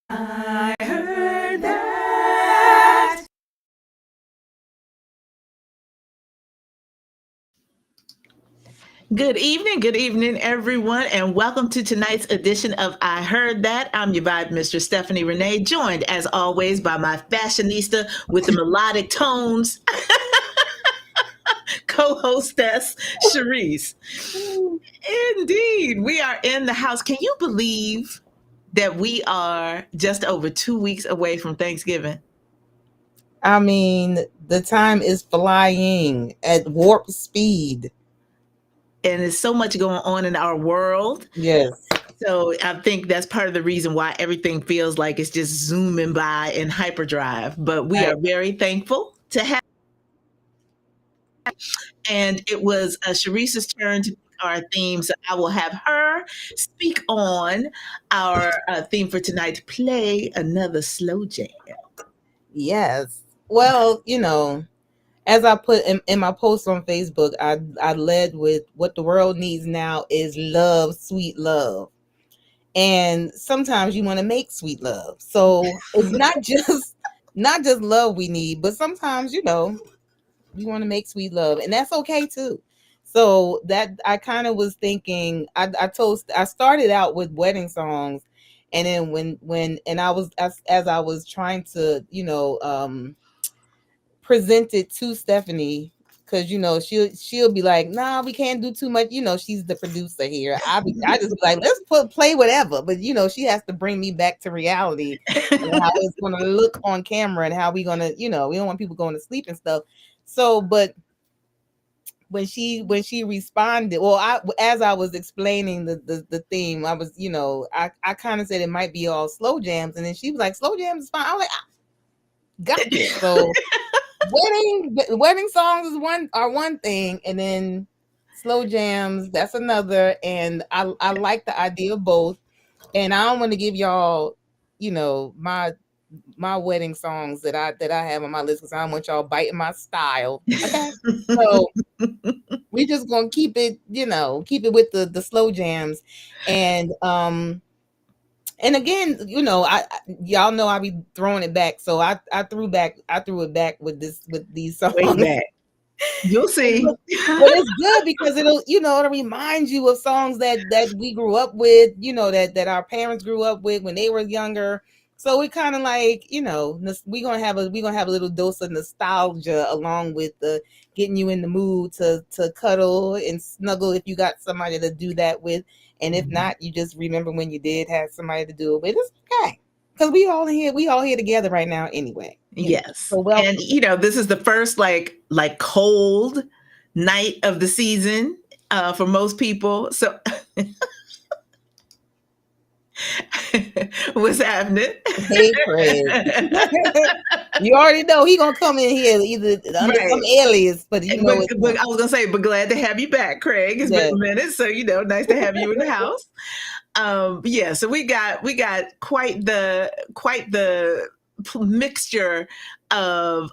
I heard that. Good evening, everyone, and welcome to tonight's edition of I Heard That. I'm your vibe, Mr. Stephanie Renee, joined as always by my fashionista with the melodic tones, co-hostess, Cherise. Indeed, we are in the house. Can you believe that we are just over 2 weeks away from Thanksgiving? I mean, the time is flying at warp speed. And there's so much going on in our world. Yes. So I think that's part of the reason why everything feels like it's just zooming by in hyperdrive. But we I, are very thankful to have. And it was Sharice's turn to pick our theme. So I will have her speak on our theme for tonight, play another slow jam. yes. Well, as I put in my post on Facebook, I led with what the world needs now is love, sweet love. And sometimes you want to make sweet love. So it's not just love we need, but sometimes, you want to make sweet love, and that's okay too. So that I kind of was thinking, I started out with wedding songs, and then when and I was as I was trying to present it to Stephanie, because she'll be like, nah, we can't do too much. She's the producer here. I just be like, let's play whatever, but she has to bring me back to reality and how it's gonna look on camera, and how we gonna, we don't want people going to sleep and stuff. So, but when she responded, well, as I was explaining the theme, I was, I kind of said it might be all slow jams, and then she was like, slow jams is fine. I was like, got it. So wedding songs are one thing, and then slow jams, that's another. And I like the idea of both. And I don't want to give y'all, my wedding songs that I have on my list, because I don't want y'all biting my style. Okay. So we just gonna keep it with the slow jams. And again, y'all know I be throwing it back. So I threw it back with these songs. Way back. You'll see. But it's good because it'll remind you of songs that we grew up with, that our parents grew up with when they were younger. So we kind of like, we're gonna have a little dose of nostalgia, along with the getting you in the mood to cuddle and snuggle if you got somebody to do that with. And if not, you just remember when you did have somebody to do it with. It's okay. Because we all here together right now anyway. Yes. So welcome. And this is the first like cold night of the season for most people. So what's happening? Hey, Craig. You already know he gonna come in here either under some alias, but but I was gonna say, but glad to have you back, Craig. It's been a minute, so nice to have you in the house. Yeah, so we got quite the mixture of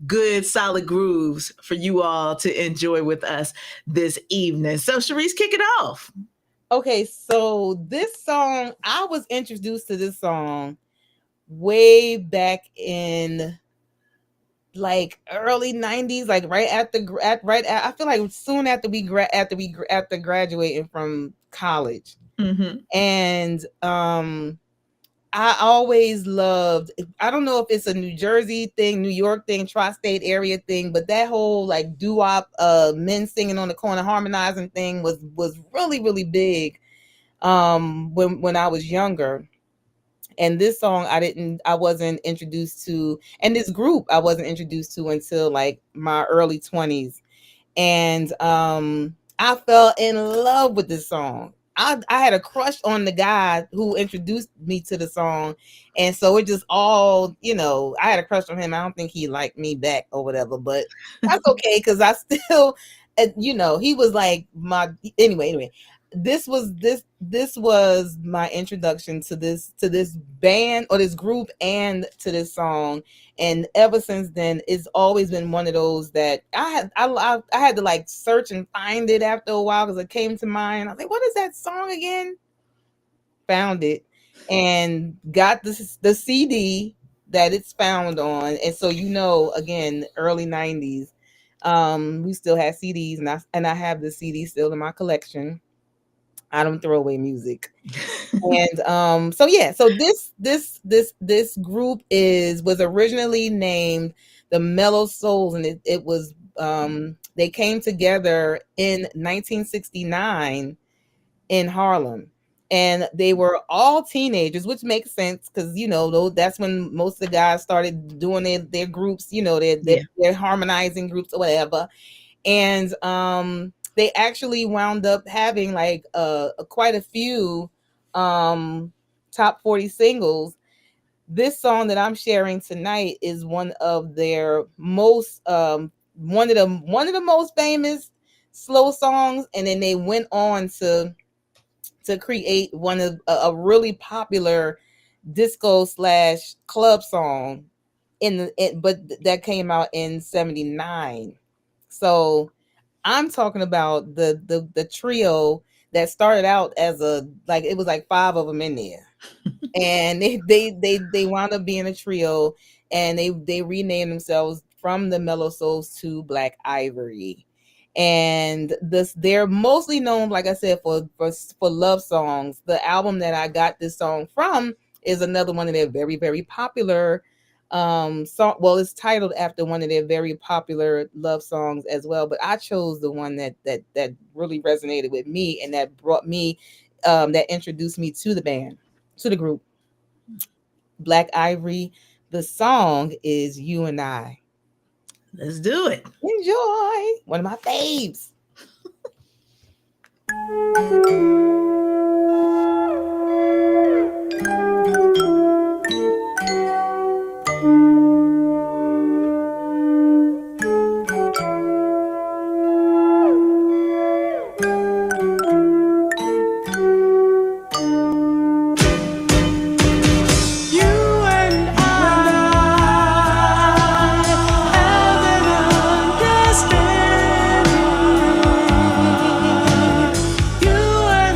good solid grooves for you all to enjoy with us this evening. So Sharice, kick it off. Okay, so this song, I was introduced to this song way back in like early 90s, like right I feel like soon after after graduating from college. Mm-hmm. And I always loved, I don't know if it's a New Jersey thing, New York thing, tri-state area thing, but that whole like doo-wop, men singing on the corner harmonizing thing was really, really big when I was younger. And this song I wasn't introduced to, and this group I wasn't introduced to until like my early 20s. And I fell in love with this song. I had a crush on the guy who introduced me to the song, and so it just all, I had a crush on him. I don't think he liked me back or whatever, but that's okay because I still, he was like my anyway. This was my introduction to this band or this group and to this song. And ever since then, it's always been one of those that I had to like search and find it after a while because it came to mind. I was like, what is that song again? Found it and got the CD that it's found on. And so, again, early 90s, we still had CDs, and I have the CD still in my collection. I don't throw away music. And so this group was originally named the Mellow Souls, and it was they came together in 1969 in Harlem, and they were all teenagers, which makes sense because that's when most of the guys started doing their groups, their harmonizing groups or whatever. And they actually wound up having like quite a few top 40 singles. This song that I'm sharing tonight is one of their most one of the most famous slow songs, and then they went on to create one of a really popular disco / club song but that came out in 79. So I'm talking about the trio that started out as it was like 5 of them in there. And they wound up being a trio, and they renamed themselves from the Mellow Souls to Black Ivory. And they're mostly known, like I said, for love songs. The album that I got this song from is another one of their very, very popular song. Well, it's titled after one of their very popular love songs as well, but I chose the one that really resonated with me, and that brought me that introduced me to the band, to the group, Black Ivory. The song is You and I. Let's do it. Enjoy. One of my faves. You and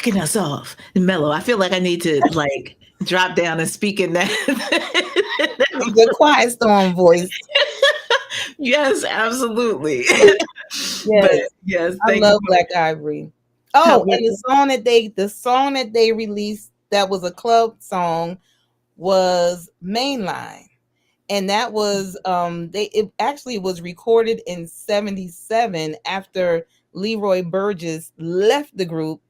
kicking us off. Mellow. I feel like I need to like drop down and speak in that. The Quiet Storm voice. Yes, absolutely. But Yes, yes, I thank you. love Black Ivory. How Oh, was and the song that they released that was a club song was Mainline. And that was it actually was recorded in 77 after Leroy Burgess left the group,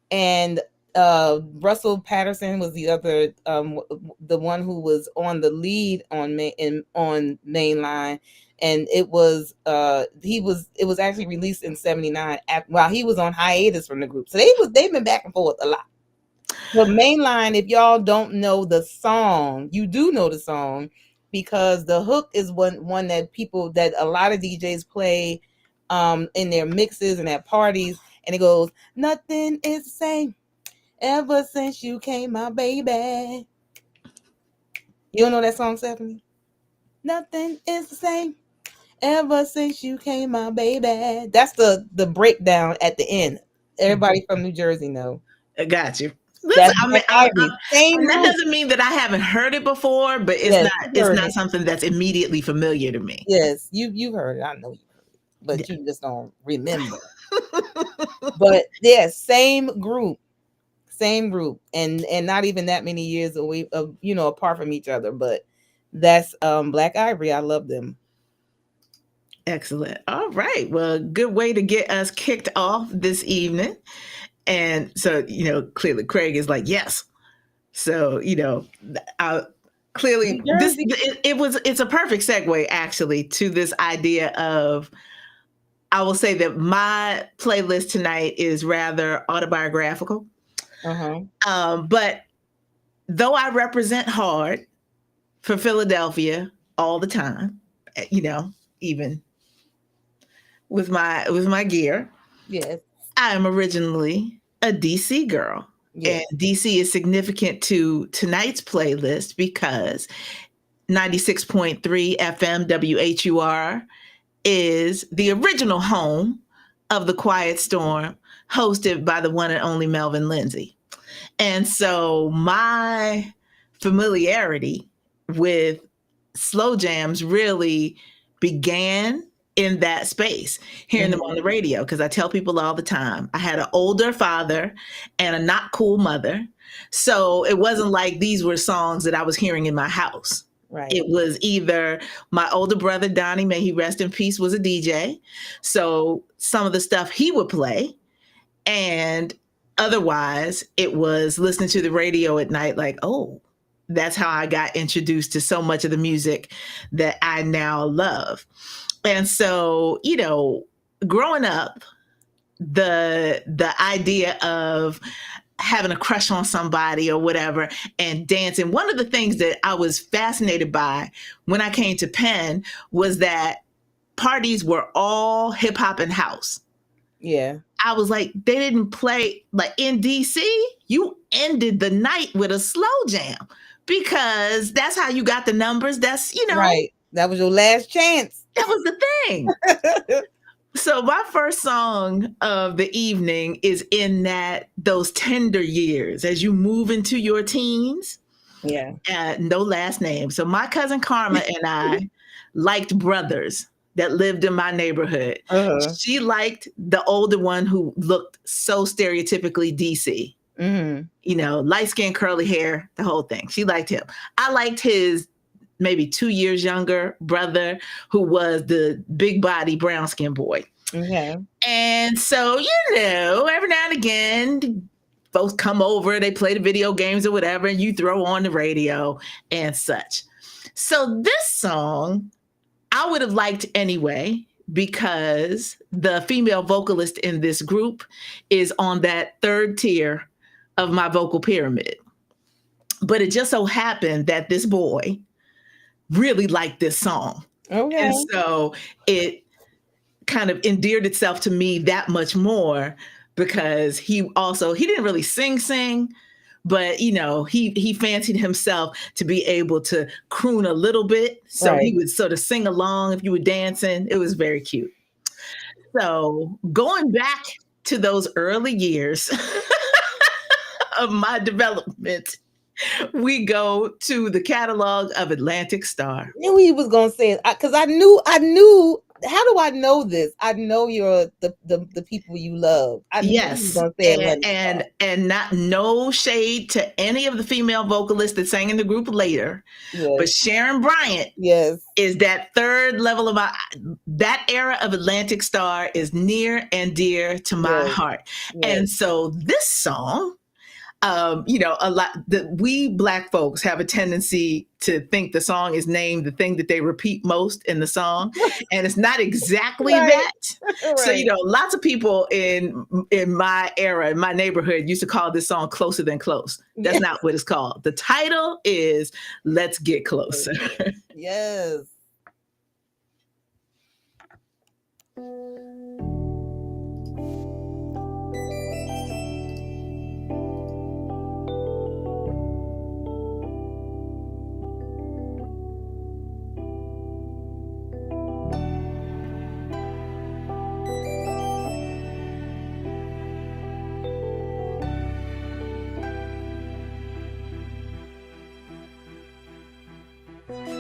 and Russell Patterson was the other the one who was on the lead on Mainline, and it was actually released in 79 while he was on hiatus from the group. So they've been back and forth a lot. But Mainline, if y'all don't know the song, you do know the song, because the hook is one that a lot of DJs play in their mixes and at parties, and it goes, "Nothing is the same ever since you came, my baby." You don't know that song, Stephanie? Nothing is the same ever since you came, my baby. That's the breakdown at the end. Everybody from New Jersey know. I got you. That's Listen, Black Ivory. Same that group. doesn't mean that I haven't heard it before, but Yes, it's heard not it. something that's immediately familiar to me. Yes, you heard it. I know you heard it, but Yeah. you just don't remember. But yeah, same group, and not even that many years away, apart from each other. But that's Black Ivory. I love them. Excellent. All right. Well, good way to get us kicked off this evening. And so, clearly Craig is like, yes. So, clearly New Jersey. it's a perfect segue actually to this idea of, I will say that my playlist tonight is rather autobiographical. But though I represent hard for Philadelphia all the time, even with my gear, Yes, I am originally a DC girl. yes. And DC is significant to tonight's playlist because 96.3 FM WHUR is the original home of the Quiet Storm, hosted by the one and only Melvin Lindsay. And so my familiarity with slow jams really began in that space, hearing them on the radio, because I tell people all the time, I had an older father and a not cool mother. So it wasn't like these were songs that I was hearing in my house. Right. It was either my older brother, Donnie, may he rest in peace, was a DJ. So some of the stuff he would play, and otherwise it was listening to the radio at night, like, oh, that's how I got introduced to so much of the music that I now love. And so, growing up, the idea of having a crush on somebody or whatever and dancing, one of the things that I was fascinated by when I came to Penn was that parties were all hip hop and house. Yeah. I was like, they didn't play, like in DC, you ended the night with a slow jam because that's how you got the numbers. That's, right. That was your last chance. That was the thing. So my first song of the evening is in those tender years as you move into your teens. Yeah. No last name. So my cousin Karma and I liked brothers that lived in my neighborhood. She liked the older one who looked so stereotypically DC. Light skin, curly hair, the whole thing. She liked him. I liked his maybe 2 years younger brother who was the big body brown skin boy. Okay. And so, every now and again, folks come over, they play the video games or whatever, and you throw on the radio and such. So this song, I would have liked anyway, because the female vocalist in this group is on that third tier of my vocal pyramid. But it just so happened that this boy really liked this song. Okay. And so it kind of endeared itself to me that much more because he didn't really sing, but he fancied himself to be able to croon a little bit. So he would sort of sing along if you were dancing. It was very cute. So going back to those early years, of my development, we go to the catalog of Atlantic Starr. Knew he was gonna say it because I knew. How do I know this? I know you're the people you love. I knew he was Yes, gonna say Atlantic and not no shade to any of the female vocalists that sang in the group later, but Sharon Bryant, is that third level of that era of Atlantic Starr is near and dear to my heart, and so this song. A lot that we Black folks have a tendency to think the song is named the thing that they repeat most in the song, and it's not exactly that. So lots of people in my era, in my neighborhood, used to call this song "Closer Than Close." That's not what it's called. The title is "Let's Get Closer." Yes.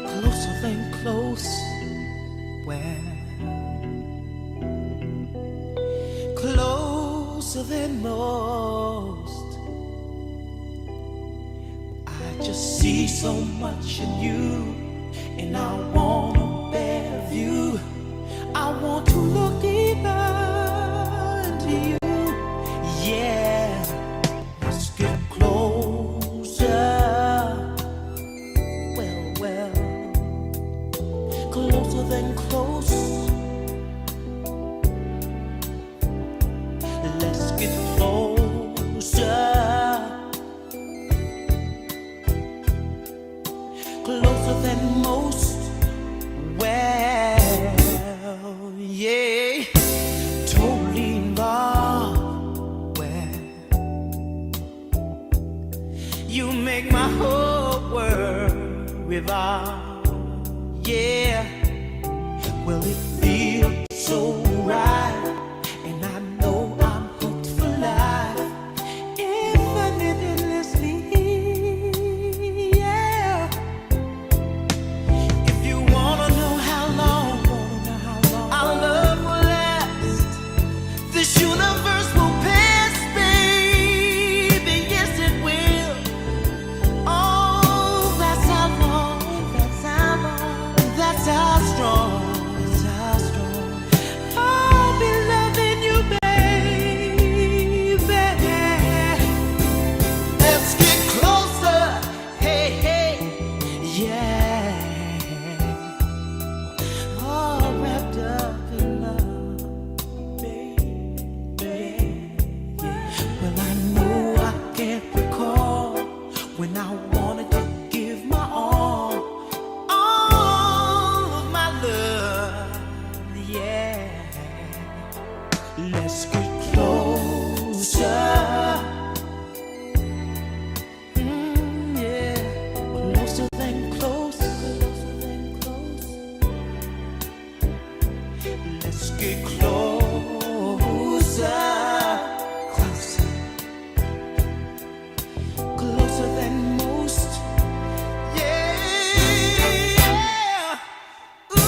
Closer than close, well, closer than most. I just see so much in you, and I wanna bear view. I want to look deeper into you, yeah. Let's get closer. Closer than close. Let's get closer. Closer than most. Well, yeah. Totally involved. Well, you make my whole world revolve. Yeah, well, it feels so right, and I know I'm hooked for life, infinitely, yeah. If you wanna know how long our love will last, this universe will pass, baby, yes it will. Oh, that's how long, that's how long. That's how strong, that's how strong. I'll be loving you, baby. Let's get closer, hey, hey, yeah. All wrapped up in love, baby. Well, I know I can't recall when I wanted to give my all. Let's get closer. Yeah, closer than close. Closer than close. Let's get closer. Closer. Closer than most. Yeah. Ooh.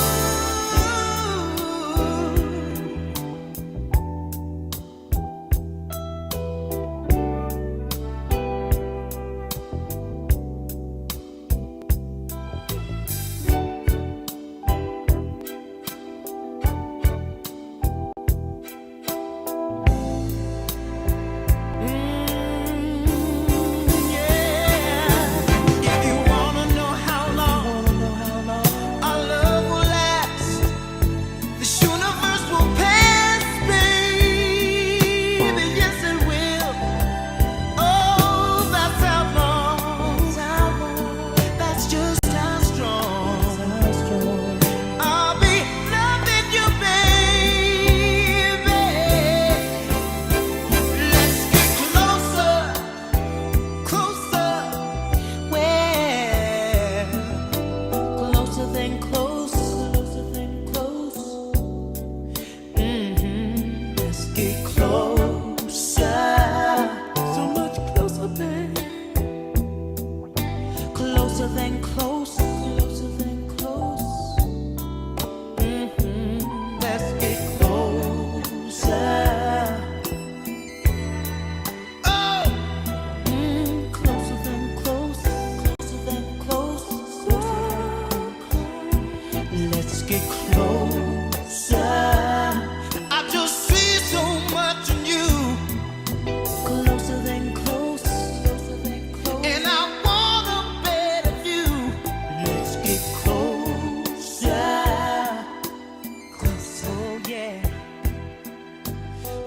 yeah.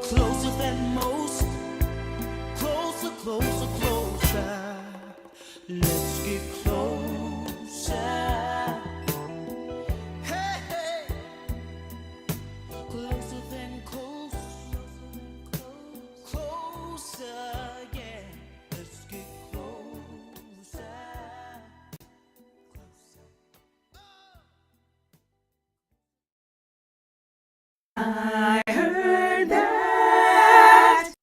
Closer than most. Closer, closer, closer. Let's get closer. Hey, hey. Closer than close. Closer, yeah. Let's get closer. I heard that.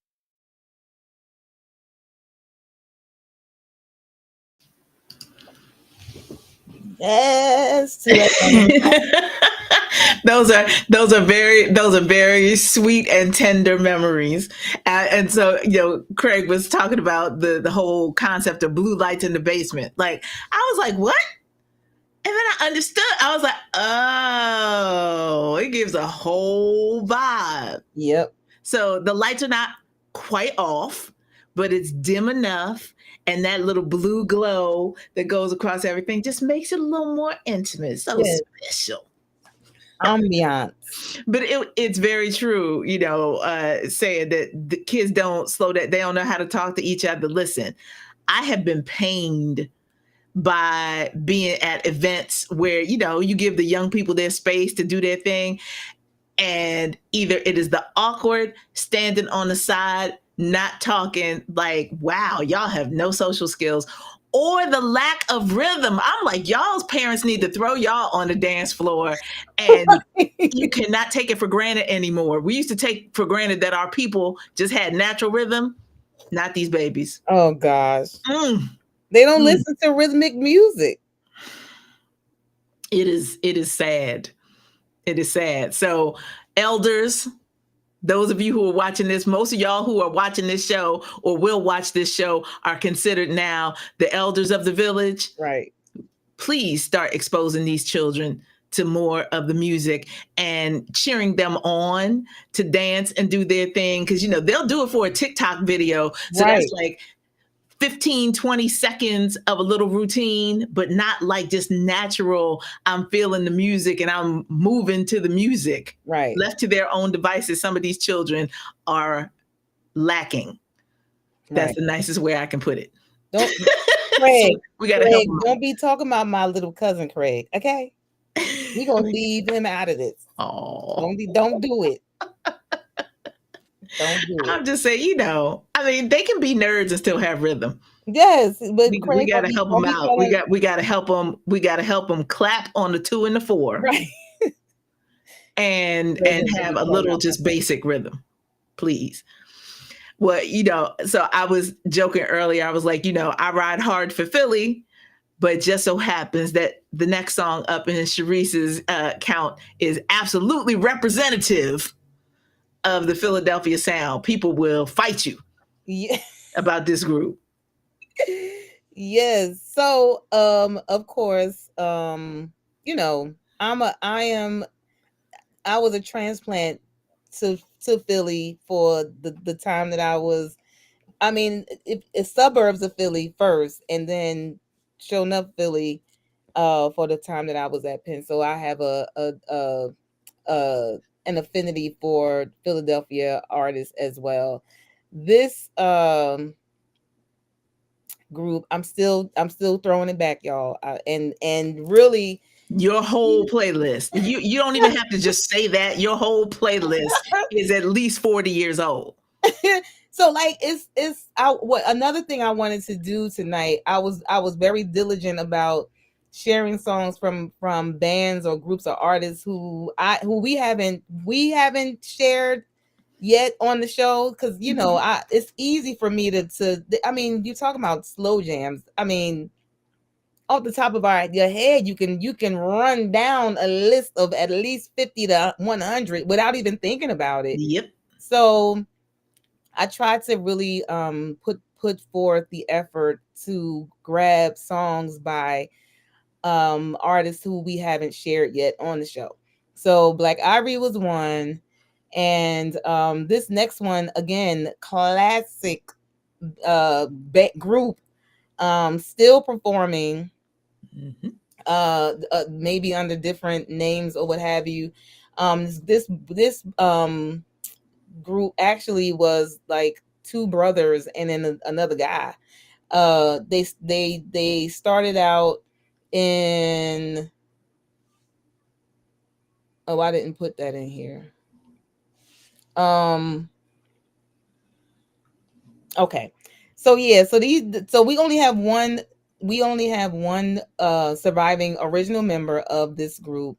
Yes. To that those are very sweet and tender memories. And so, Craig was talking about the whole concept of blue lights in the basement. Like, I was like, what? And then I understood. I was like, oh, it gives a whole vibe. Yep. So the lights are not quite off, but it's dim enough. And that little blue glow that goes across everything just makes it a little more intimate. So Yes. special. Ambiance. But it's very true, saying that the kids don't slow that. They don't know how to talk to each other. Listen, I have been pained by being at events where, you give the young people their space to do their thing. And either it is the awkward standing on the side, not talking, like, wow, y'all have no social skills, or the lack of rhythm. I'm like, y'all's parents need to throw y'all on the dance floor, and you cannot take it for granted anymore. We used to take for granted that our people just had natural rhythm. Not these babies. Oh gosh. They don't listen to rhythmic music. It is sad. It is sad. So, elders, those of you who are watching this, most of y'all who are watching this show or will watch this show are considered now the elders of the village. Right. Please start exposing these children to more of the music and cheering them on to dance and do their thing. Because, they'll do it for a TikTok video. So that's like 15, 20 seconds of a little routine, but not like just natural. I'm feeling the music and I'm moving to the music. Right. Left to their own devices, some of these children are lacking. That's the nicest way I can put it. Don't, Craig, so we got to help them. Don't be talking about my little cousin Craig, okay? We're going to leave him out of this. Oh. Don't do it. Don't do it. I'm just saying, they can be nerds and still have rhythm. Yes, but we got to help them out. We got to help them. We got to help them clap on the 2 and the 4, right? and have a little just basic rhythm, please. Well, so I was joking earlier. I was like, I ride hard for Philly, but just so happens that the next song up in Sharice's count is absolutely representative of the Philadelphia sound. People will fight you about this group. Yes. So, of course, I was a transplant to Philly for the time that I was. I mean, it's suburbs of Philly first, and then showing up Philly for the time that I was at Penn. So I have an affinity for Philadelphia artists as well. This group, I'm still throwing it back, y'all, and really your whole playlist. You don't even have to just say that. Your whole playlist is at least 40 years old. So like another thing I wanted to do tonight. I was very diligent about sharing songs from bands or groups or artists who we haven't shared yet on the show, because it's easy for me to I mean, you talking about slow jams. I mean, off the top of your head, you can run down a list of at least 50 to 100 without even thinking about it. Yep. So I tried to really put forth the effort to grab songs by artists who we haven't shared yet on the show. So Black Ivory was one, and this next one, again, classic group, still performing, maybe under different names or what have you. This group actually was like two brothers and then another guy. They started out in, oh, I didn't put that in here. Okay. So yeah, so we only have one surviving original member of this group.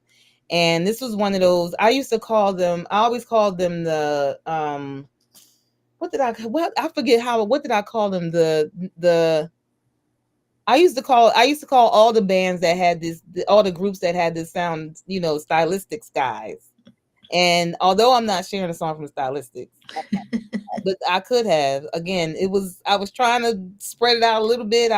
And this was one of those, I always called them the I forget what did I call them? I used to call all the bands that had all the groups that had this sound, Stylistics guys. And although I'm not sharing a song from Stylistics, but I could have. Again, I was trying to spread it out a little bit.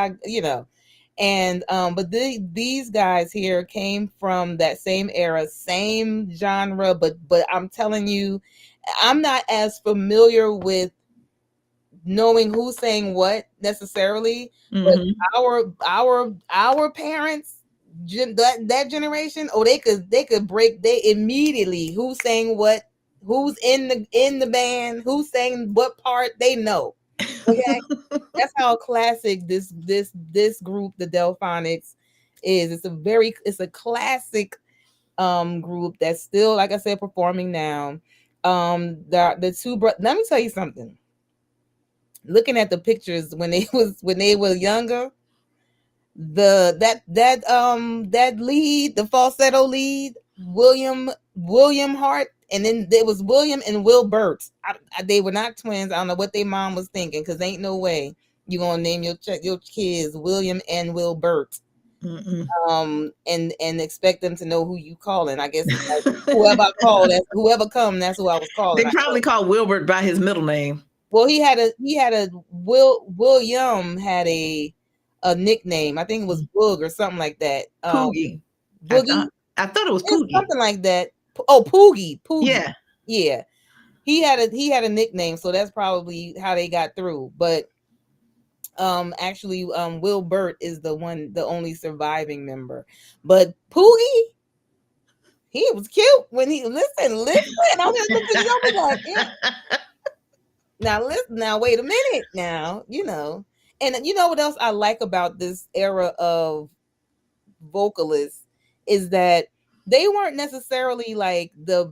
And but these guys here came from that same era, same genre, but I'm telling you, I'm not as familiar with knowing who sang what necessarily, but our parents, that generation, they could break, they immediately who sang what, who's in the band, who sang what part, they know. Okay. That's how classic this group, the Delphonics, is. It's a classic group that's still, like I said, performing now. The two let me tell you something. Looking at the pictures when they were younger, that lead, the falsetto lead, William Hart, and then there was William and Will Burt. They were not twins. I don't know what their mom was thinking, because ain't no way you gonna name your kids William and Will Burt. And expect them to know who you calling. I guess like, whoever come, that's who I was calling. They probably called Wilbert by his middle name. Well, William had a nickname. I think it was Boog or something like that. Poogie. Boogie. I thought it was Poogie. Something like that. Oh, Poogie. Yeah. Yeah. He had a nickname, so that's probably how they got through. But actually, Will Burt is the only surviving member. But Poogie, he was cute when he listen. I was like, yeah. Now listen. Now wait a minute. Now and you know what else I like about this era of vocalists is that they weren't necessarily like the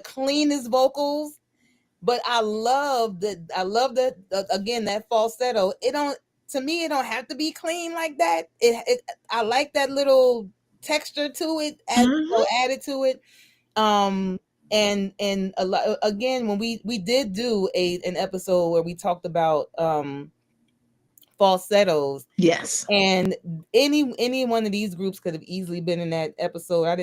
cleanest vocals, but I love that again, that falsetto. It don't have to be clean like that. I like that little texture to it, added to it. And a lot, again, when we did do an episode where we talked about falsettos. Yes. And any one of these groups could have easily been in that episode. I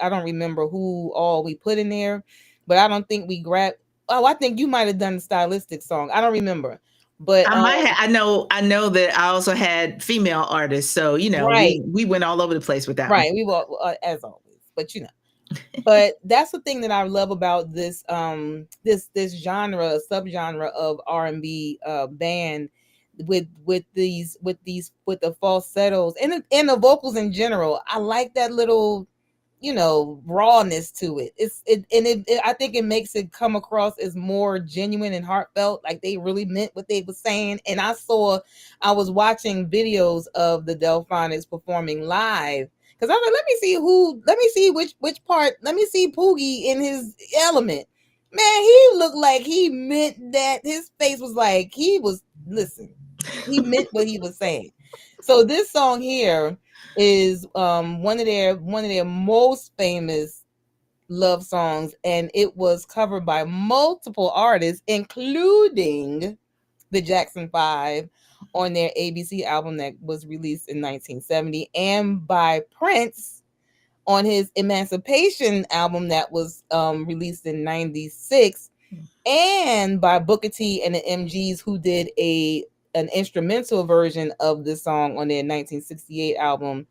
don't remember who all we put in there, but I don't think we grabbed. Oh, I think you might have done the Stylistic song. I don't remember. But I might have, I know that I also had female artists. So, right. we went all over the place with that. Right. We were, as always, but but that's the thing that I love about this this genre, subgenre of R&B band with the falsettos and the vocals in general. I like that little rawness to it. I think it makes it come across as more genuine and heartfelt, like they really meant what they were saying. And I was watching videos of the Delphonics performing live, because I was like, let me see which part, let me see Poogie in his element. Man, he looked like he meant that. His face was like he meant what he was saying. So this song here is one of their most famous love songs, and it was covered by multiple artists, including the Jackson 5 on their ABC album that was released in 1970, and by Prince on his Emancipation album that was released in 96, and by Booker T and the MGs, who did an instrumental version of the song on their 1968 album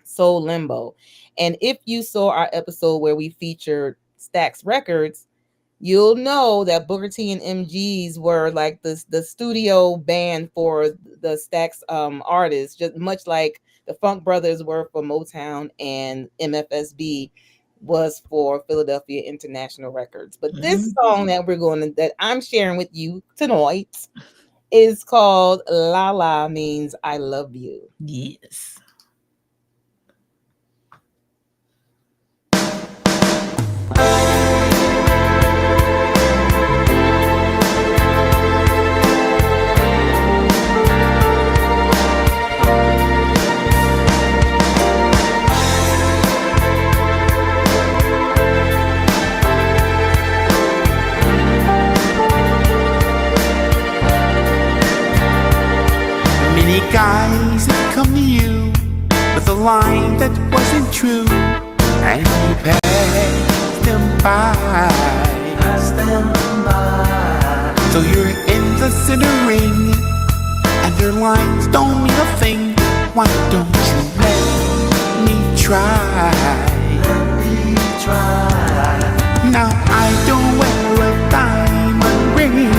Soul Limbo. And if you saw our episode where we featured Stax Records, you'll know that Booker T and MGs were like the studio band for the Stax artists, just much like the Funk Brothers were for Motown and MFSB. was for Philadelphia International Records. But this song that I'm sharing with you tonight is called La La Means I Love You. Yes. Many guys have come to you with a line that wasn't true, and you passed them by. So you're in the center ring, and their lines don't mean a thing. Why don't you let me try? Now I don't wear a diamond ring.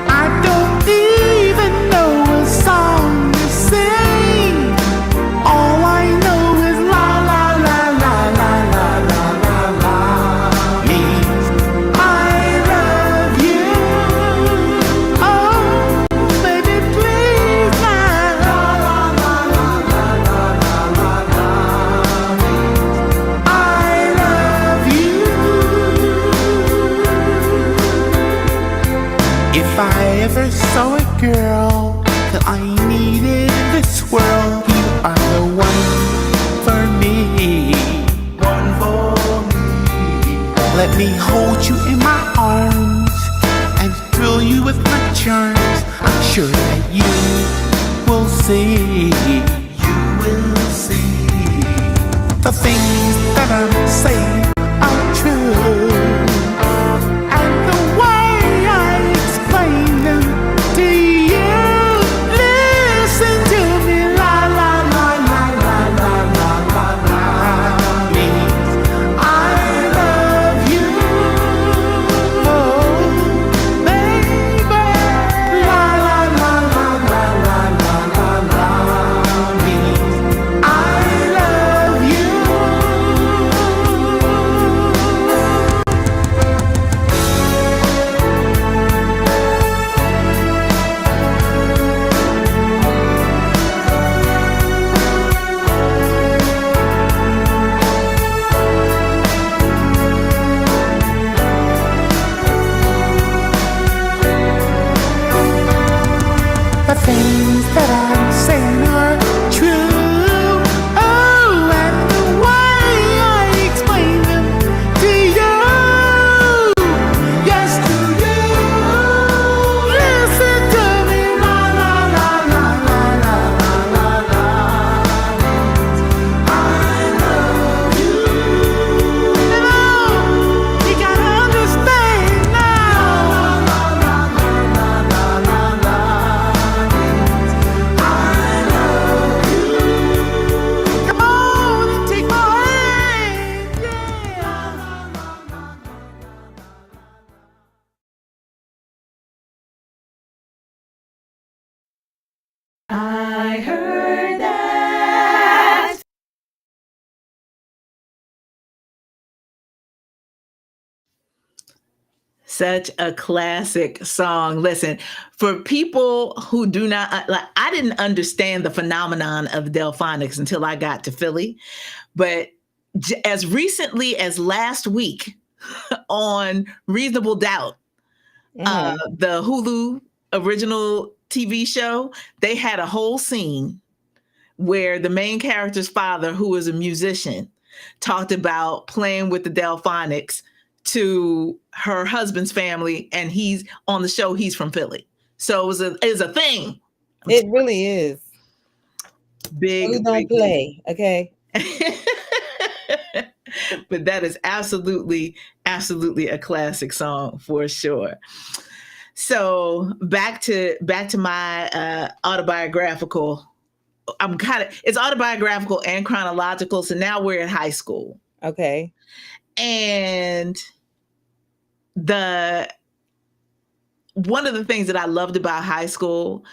I don't even know a song to sing. All I know is la la la la la la la la la. Means I love you. Oh, baby, please now. La la la la la la la la. Means I love you. If I ever saw a girl that I needed in this world, you are the one for me. One for me. Let me hold you in my arms and thrill you with my charms. I'm sure that you will see. You will see. The things that I'm saying are true. And the way I explain them to you. Listen to me, la la la la la la la la la. Means I love you. Oh, baby, la la la la la la la la la. Means I love you. The things that I'm saying are true. Oh, and the way I explain them to you. Yes, to you. Listen to me, la la la la la la la la la. I love you. And oh, you gotta understand now. La la la la la la la la. Come on and take my hand, yeah. I heard that. Such a classic song. Listen, for people who do not like, I didn't understand the phenomenon of the Delphonics until I got to Philly. But as recently as last week on Reasonable Doubt, the Hulu original TV show, they had a whole scene where the main character's father, who is a musician, talked about playing with the Delphonics to her husband's family, and he's on the show. He's from Philly, so it was a thing. It really is. Big. We don't play, okay? But that is absolutely a classic song for sure. So back to my autobiographical. It's autobiographical and chronological. So now we're in high school. Okay. And one of the things that I loved about high school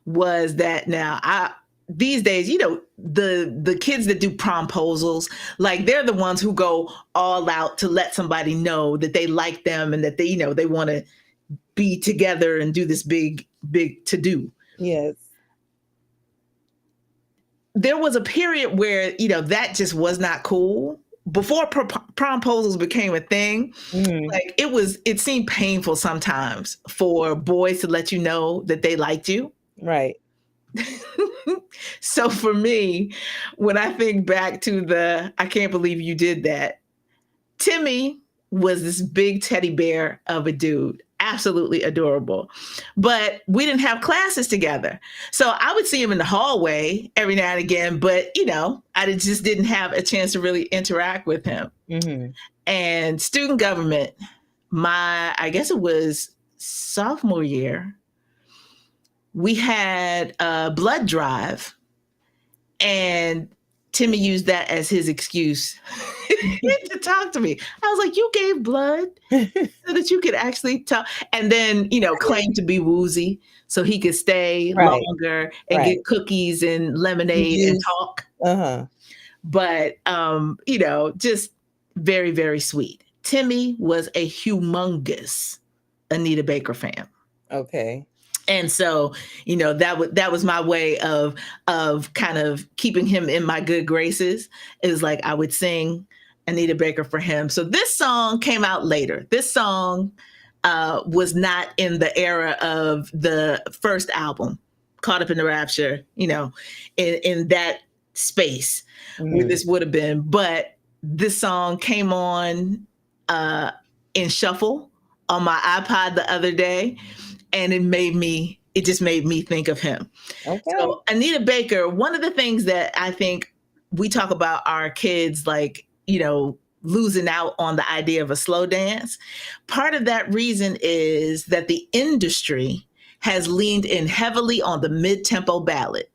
was that now these days, the kids that do promposals, like they're the ones who go all out to let somebody know that they like them and that they want to be together and do this big to do. Yes. There was a period where, that just was not cool. Before promposals became a thing, like it seemed painful sometimes for boys to let you know that they liked you. Right. So for me, when I think back to I can't believe you did that, Timmy was this big teddy bear of a dude. Absolutely adorable. But we didn't have classes together. So I would see him in the hallway every now and again, but I just didn't have a chance to really interact with him. Mm-hmm. And student government, I guess it was sophomore year, we had a blood drive, and Timmy used that as his excuse to talk to me. I was like, you gave blood so that you could actually talk. And then, claimed to be woozy so he could stay longer and get cookies and lemonade and talk. Uh-huh. But, just very, very sweet. Timmy was a humongous Anita Baker fan. Okay. And so, that was my way of kind of keeping him in my good graces. Is like I would sing Anita Baker for him. So this song came out later. This song was not in the era of the first album, Caught Up in the Rapture, in that space where this would have been. But this song came on in shuffle on my iPod the other day. And it just made me think of him. Okay. So Anita Baker, one of the things that I think we talk about our kids, like, losing out on the idea of a slow dance. Part of that reason is that the industry has leaned in heavily on the mid-tempo ballad.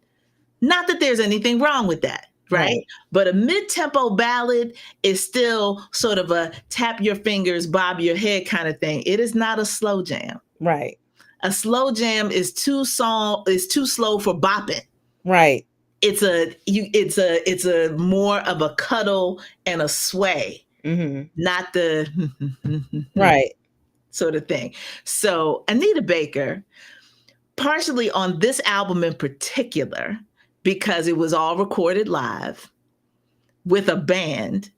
Not that there's anything wrong with that. Right. But a mid-tempo ballad is still sort of a tap your fingers, bob your head kind of thing. It is not a slow jam. Right. A slow jam is too slow for bopping. Right. It's a more of a cuddle and a sway, not the right sort of thing. So Anita Baker, partially on this album in particular, because it was all recorded live with a band,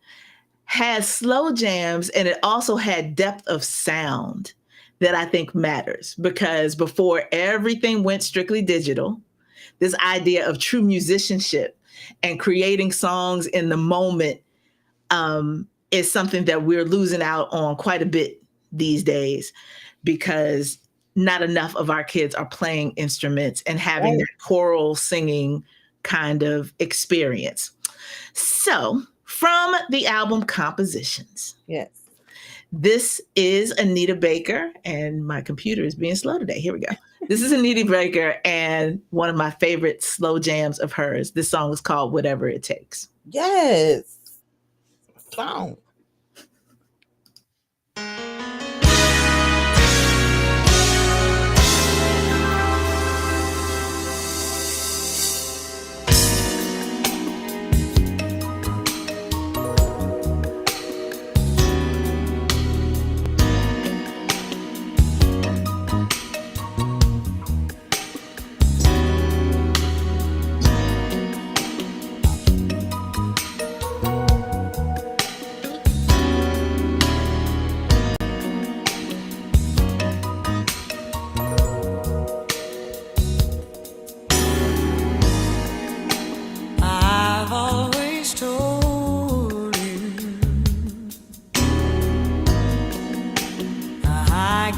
has slow jams, and it also had depth of sound that I think matters, because before everything went strictly digital, this idea of true musicianship and creating songs in the moment is something that we're losing out on quite a bit these days, because not enough of our kids are playing instruments and having that choral singing kind of experience. So from the album Compositions. Yes. This is Anita Baker, and my computer is being slow today. Here we go. This is Anita Baker, and one of my favorite slow jams of hers. This song is called Whatever It Takes. Yes. Song. I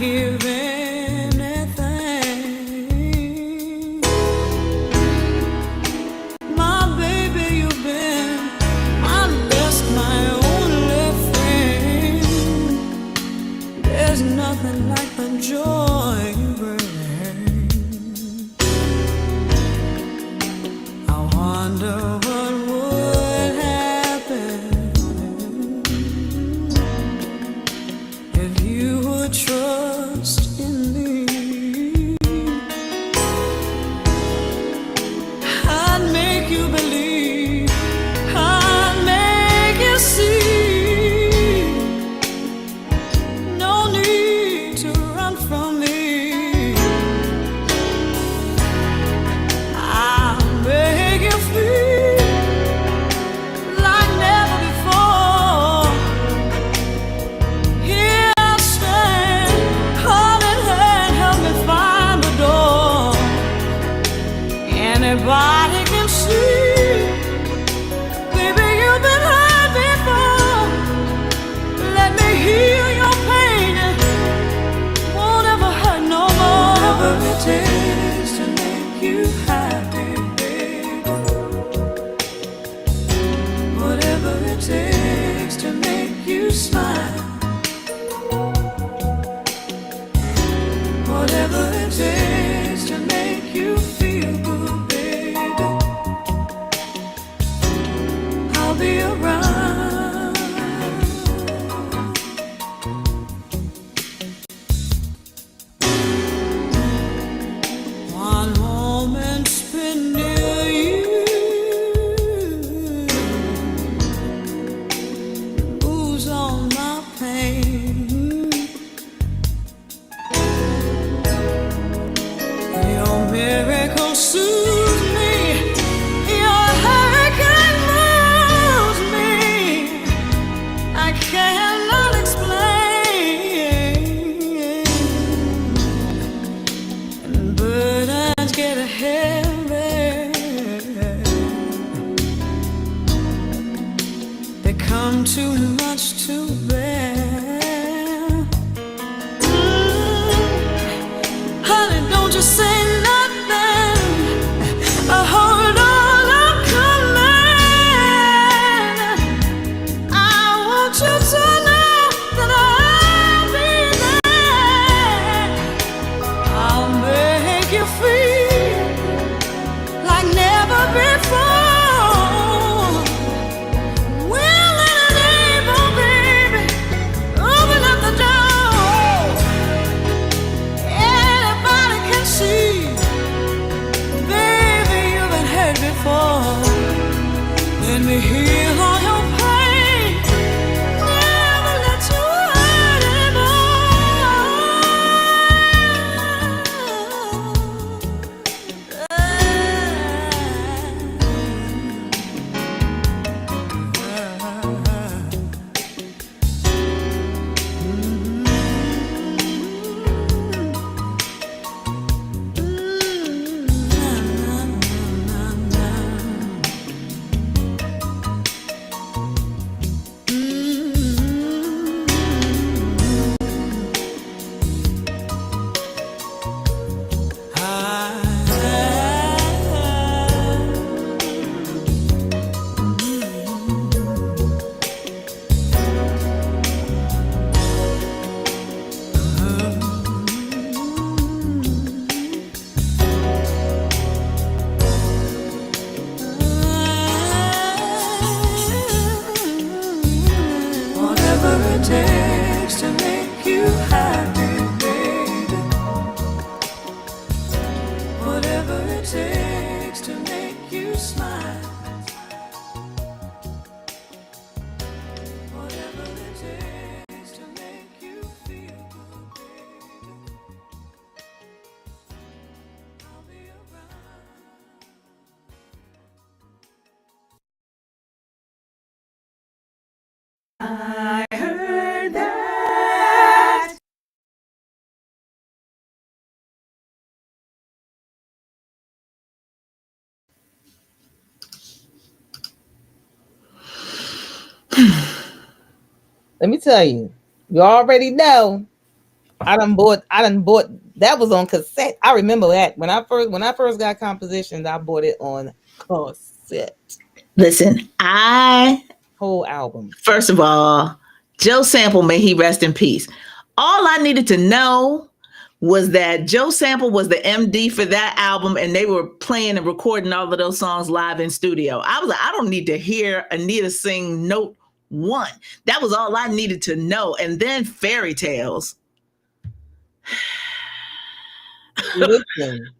Your miracle soothes me. Your hurricane moves me. I cannot explain. Burdens get heavy. They come too much to bear. Honey, don't you say nothing. Hold on, I'm coming. I want you to know that I'll be there. I'll make you feel like never before. Willing and able, baby, open up the door. Anybody can see, baby, you've been hurt before. Let me heal all your pain. Never let you hurt whatever it takes to make you happy, baby. Whatever it takes to make you smile. Whatever it takes to make you feel good, baby. I'll be around. I heard that. Let me tell you, you already know. I done bought that was on cassette. I remember that when I first got compositions, I bought it on cassette. Listen, Whole album. first of all, Joe Sample, may he rest in peace. All I needed to know was that Joe Sample was the MD for that album, and they were playing and recording all of those songs live in studio. I was like, I don't need to hear Anita sing note one. That was all I needed to know. And then Fairy Tales. Listen,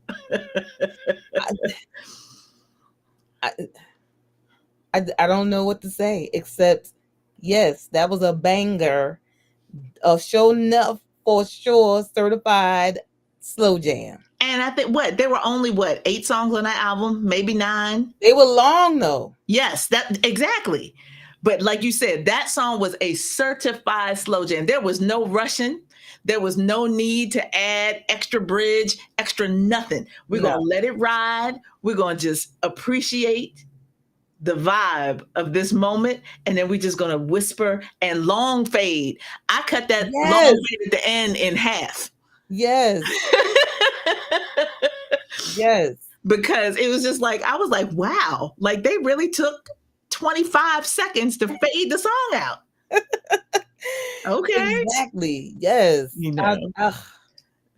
I don't know what to say except yes, that was a banger. A show enough for sure certified slow jam. And I think there were only 8 songs on that album, maybe 9. They were long though. Yes, that exactly. But like you said, that song was a certified slow jam. There was no rushing. There was no need to add extra bridge, extra nothing. We're going to let it ride. We're going to just appreciate the vibe of this moment. And then we're just going to whisper and long fade. I cut that long fade at the end in half. Yes. Yes. Because it was just like, I was like, wow, like they really took 25 seconds to fade the song out. Okay. Exactly. Yes. You know.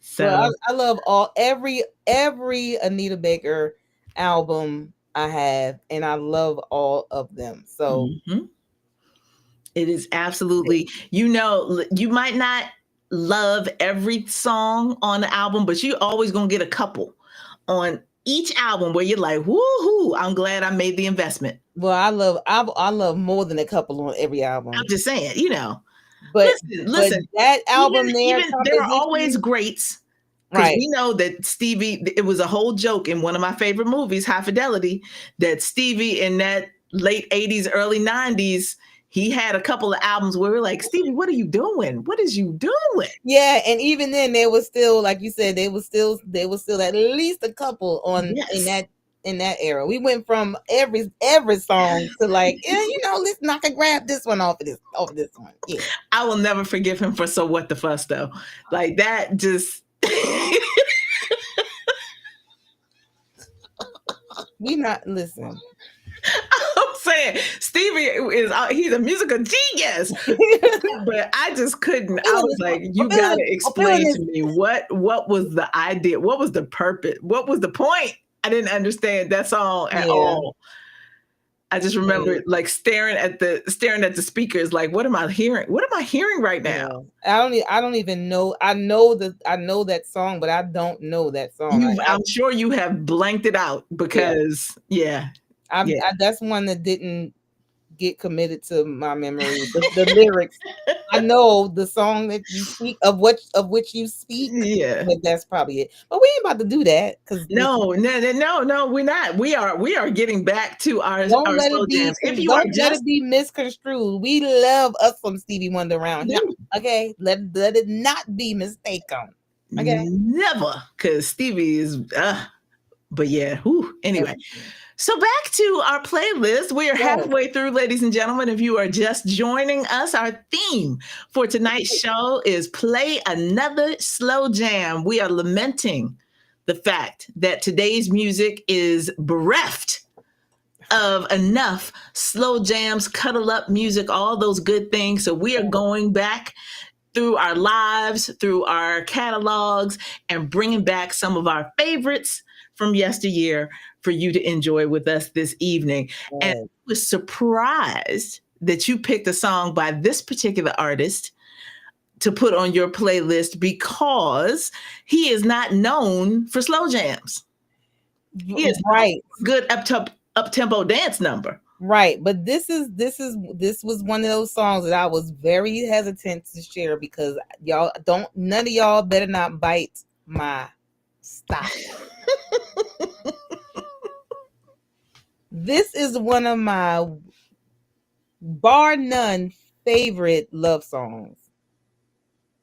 So I love every Anita Baker album I have, and I love all of them. So it is absolutely, you might not love every song on the album, but you always gonna get a couple on each album where you're like, woohoo, I'm glad I made the investment. Well, I love more than a couple on every album. I'm just saying, But listen. that album Even there are always greats. Because right. we know that Stevie, it was a whole joke in one of my favorite movies, High Fidelity, that Stevie in that late 80s, early 90s, he had a couple of albums where we're like, Stevie, what are you doing? What is you doing? Yeah, and even then there was still, like you said, there was still at least a couple on in that era. We went from every song to like, yeah, let's knock and grab this one off of this one. Yeah. I will never forgive him for So What the Fuss though. Like that just We not listen. I'm saying Stevie he's a musical genius. But I just couldn't. I was like, you gotta explain to me what was the idea? What was the purpose? What was the point? I didn't understand that song at all. I just remember like staring at the speakers, like, what am I hearing? What am I hearing right now? I don't even know. I know that song, but I don't know that song. I'm sure you have blanked it out because that's one that didn't get committed to my memory. The lyrics, I know the song that you speak of which you speak. Yeah, but that's probably it. But we ain't about to do that because no, we're not. We are getting back to our slow jams. If you don't let it be misconstrued, we love us some Stevie Wonder around here. Okay, let it not be mistaken. Okay, never, because Stevie is. But yeah, anyway. So back to our playlist. We are halfway through, ladies and gentlemen. If you are just joining us, our theme for tonight's show is Play Another Slow Jam. We are lamenting the fact that today's music is bereft of enough slow jams, cuddle up music, all those good things. So we are going back through our lives, through our catalogs, and bringing back some of our favorites from yesteryear for you to enjoy with us this evening. And I was surprised that you picked a song by this particular artist to put on your playlist because he is not known for slow jams. He is good up-tempo dance number. Right, but this was one of those songs that I was very hesitant to share because none of y'all better not bite my style. This is one of my, bar none, favorite love songs.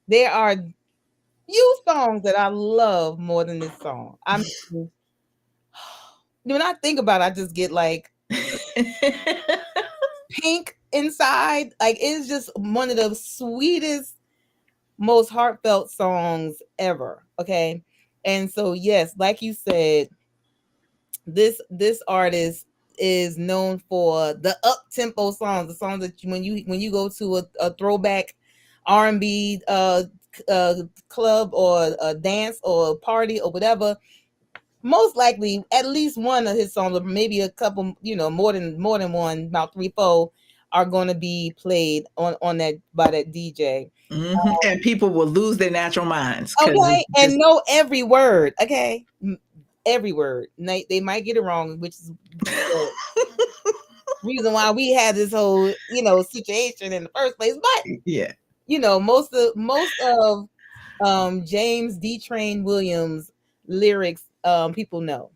There are few songs that I love more than this song. When I think about it, I just get like pink inside. Like, it's just one of the sweetest, most heartfelt songs ever. Okay. And so, yes, like you said, this artist is known for the up-tempo songs, the songs that when you go to a throwback R&B club or a dance or a party or whatever, most likely at least one of his songs, or maybe a couple, more than one, about 3-4, are going to be played on that by that DJ. Mm-hmm. And people will lose their natural minds. Okay, and know every word. Okay, every word. They might get it wrong, which is the reason why we had this whole situation in the first place. But yeah, most of James D. Train Williams lyrics people know,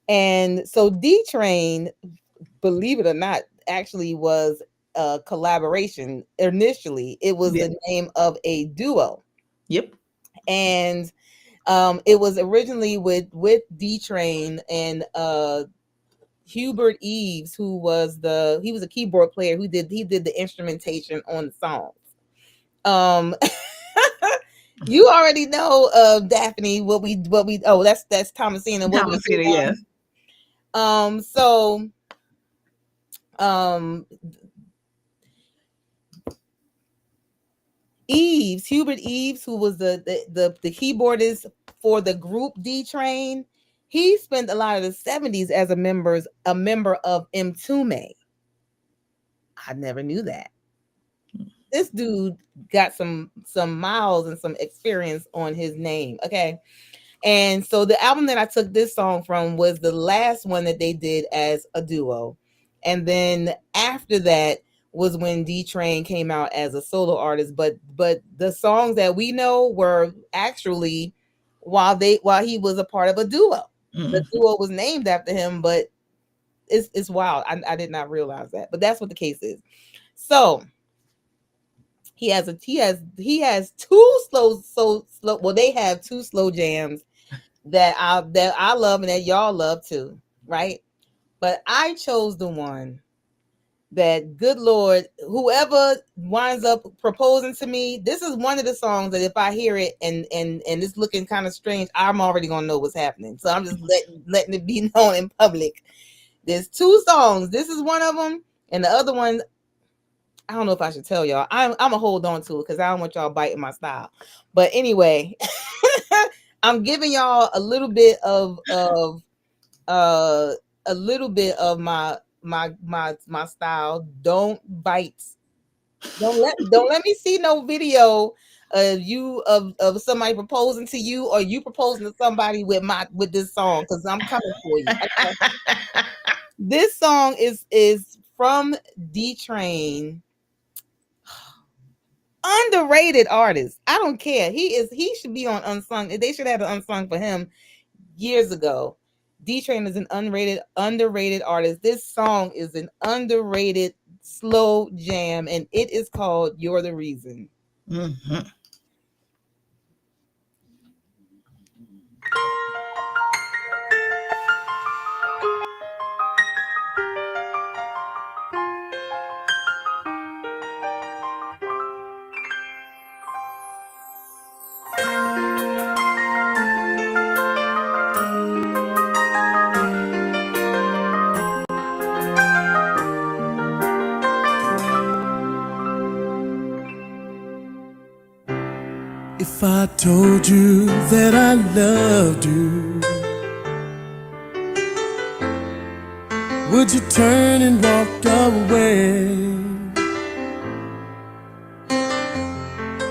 and so D. Train, believe it or not, actually was a collaboration. Initially, it was the name of a duo. Yep, and it was originally with D Train and Hubert Eves, who was he was a keyboard player who did the instrumentation on the songs. You already know Daphne what we that's Thomasina. Thomasina, yes. So Hubert Eves, who was the keyboardist for the group D Train, he spent a lot of the 70s as a member of Mtume. I never knew that. This dude got some miles and some experience on his name. Okay. And so the album that I took this song from was the last one that they did as a duo. And then after that was when D Train came out as a solo artist, but the songs that we know were actually while he was a part of a duo. Mm-hmm. The duo was named after him, but it's wild. I did not realize that, but that's what the case is. So he has two slow. Well, they have two slow jams that I love and that y'all love too, right? But I chose the one that, good Lord, whoever winds up proposing to me, this is one of the songs that if I hear it and it's looking kind of strange, I'm already gonna know what's happening. So I'm just letting it be known in public. There's two songs. This is one of them, and the other one, I don't know if I should tell y'all. I'm gonna hold on to it because I don't want y'all biting my style. But anyway, I'm giving y'all a little bit of my style. Don't bite. Don't let me see no video of somebody proposing to you or you proposing to somebody with this song, because I'm coming for you. This song is from D Train. Underrated artist. I don't care. He should be on Unsung. They should have an Unsung for him years ago. D Train is an underrated artist. This song is an underrated slow jam, and it is called "You're the Reason." Mm-hmm. If I told you that I loved you, would you turn and walk away?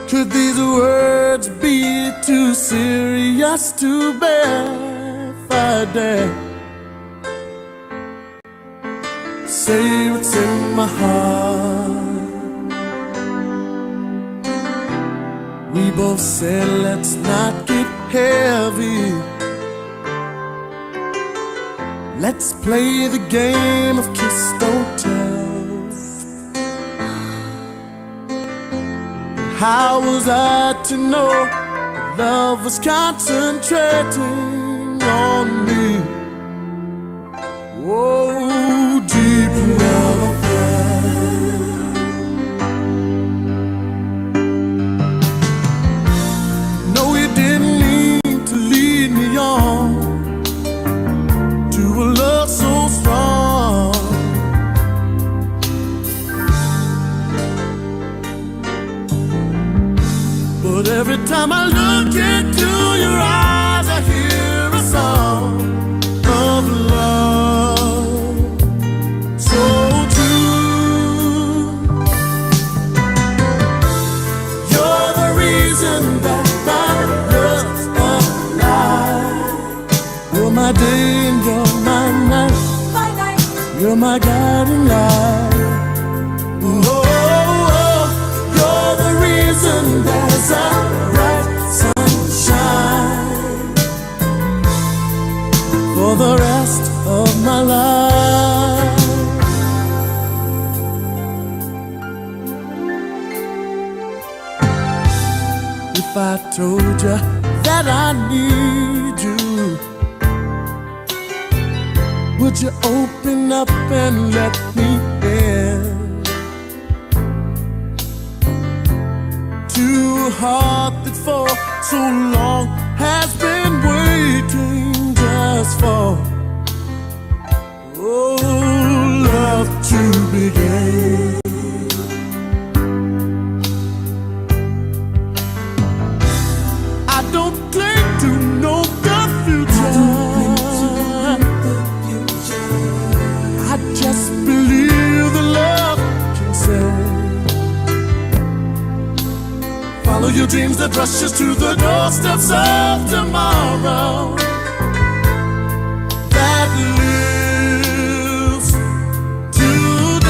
Could these words be too serious to bear if I dare say what's in my heart? We both said let's not get heavy. Let's play the game of kiss, don't tell. How was I to know love was concentrating on me? Oh, deep love. Every time I look into your eyes, I hear a song of love so true. You're the reason that my love's alive. You're my day and you're my night. You're my guiding light. You're the reason there's a bright sunshine for the rest of my life. If I told you that I need you, would you open up and let me in? To a heart that for so long has been waiting just for love to begin. I don't claim to know the future. I just believe the love can save. Follow your dreams that rush us to the doorsteps of tomorrow that lives today.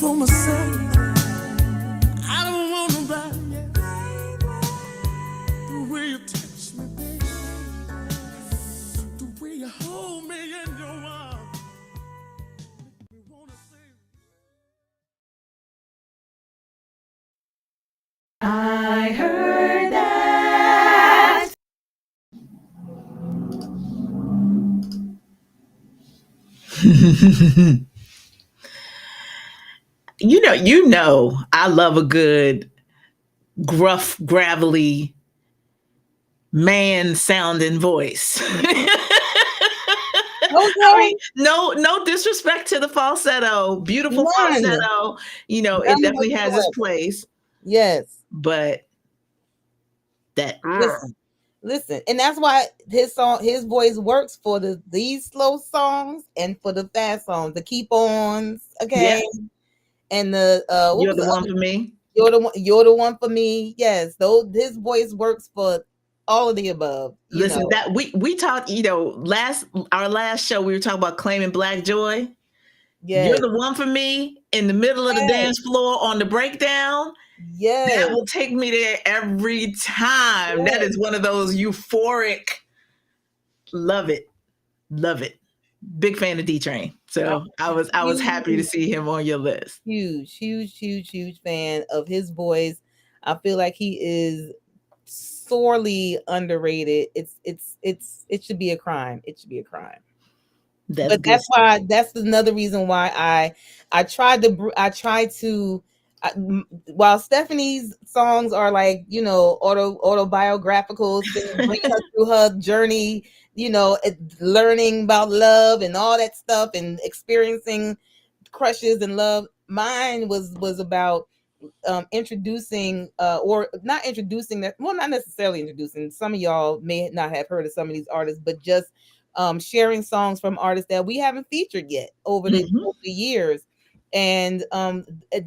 for myself. I don't want nobody else. The way you touch me, baby, the way you hold me in your arms, make me wanna say. I heard that. I love a good gruff, gravelly man sounding voice. I mean, no disrespect to the falsetto, beautiful None. falsetto. It None definitely has its whatsoever. place, Yes. but that Listen, and that's why his voice works for these slow songs and for the fast songs, the keep ons, okay, yes, and the what you're was the one for me. You're the one for me. Yes, though his voice works for all of the above. Listen, that we talked, our last show we were talking about claiming Black joy. You're Yes, the one for me in the middle of the dance floor on the breakdown. yes, That will take me there every time. yes. That is one of those euphoric. Love it. Love it. Big fan of D Train. So I was happy to see him on your list. Huge fan of his voice. I feel like he is sorely underrated. It should be a crime. It should be a crime. That's another reason why I tried to while Stephanie's songs are like, autobiographical, bringing her through her journey, learning about love and all that stuff and experiencing crushes and love. Mine was about introducing or not introducing that, well, not necessarily introducing. Some of y'all may not have heard of some of these artists, but just sharing songs from artists that we haven't featured yet over the years. And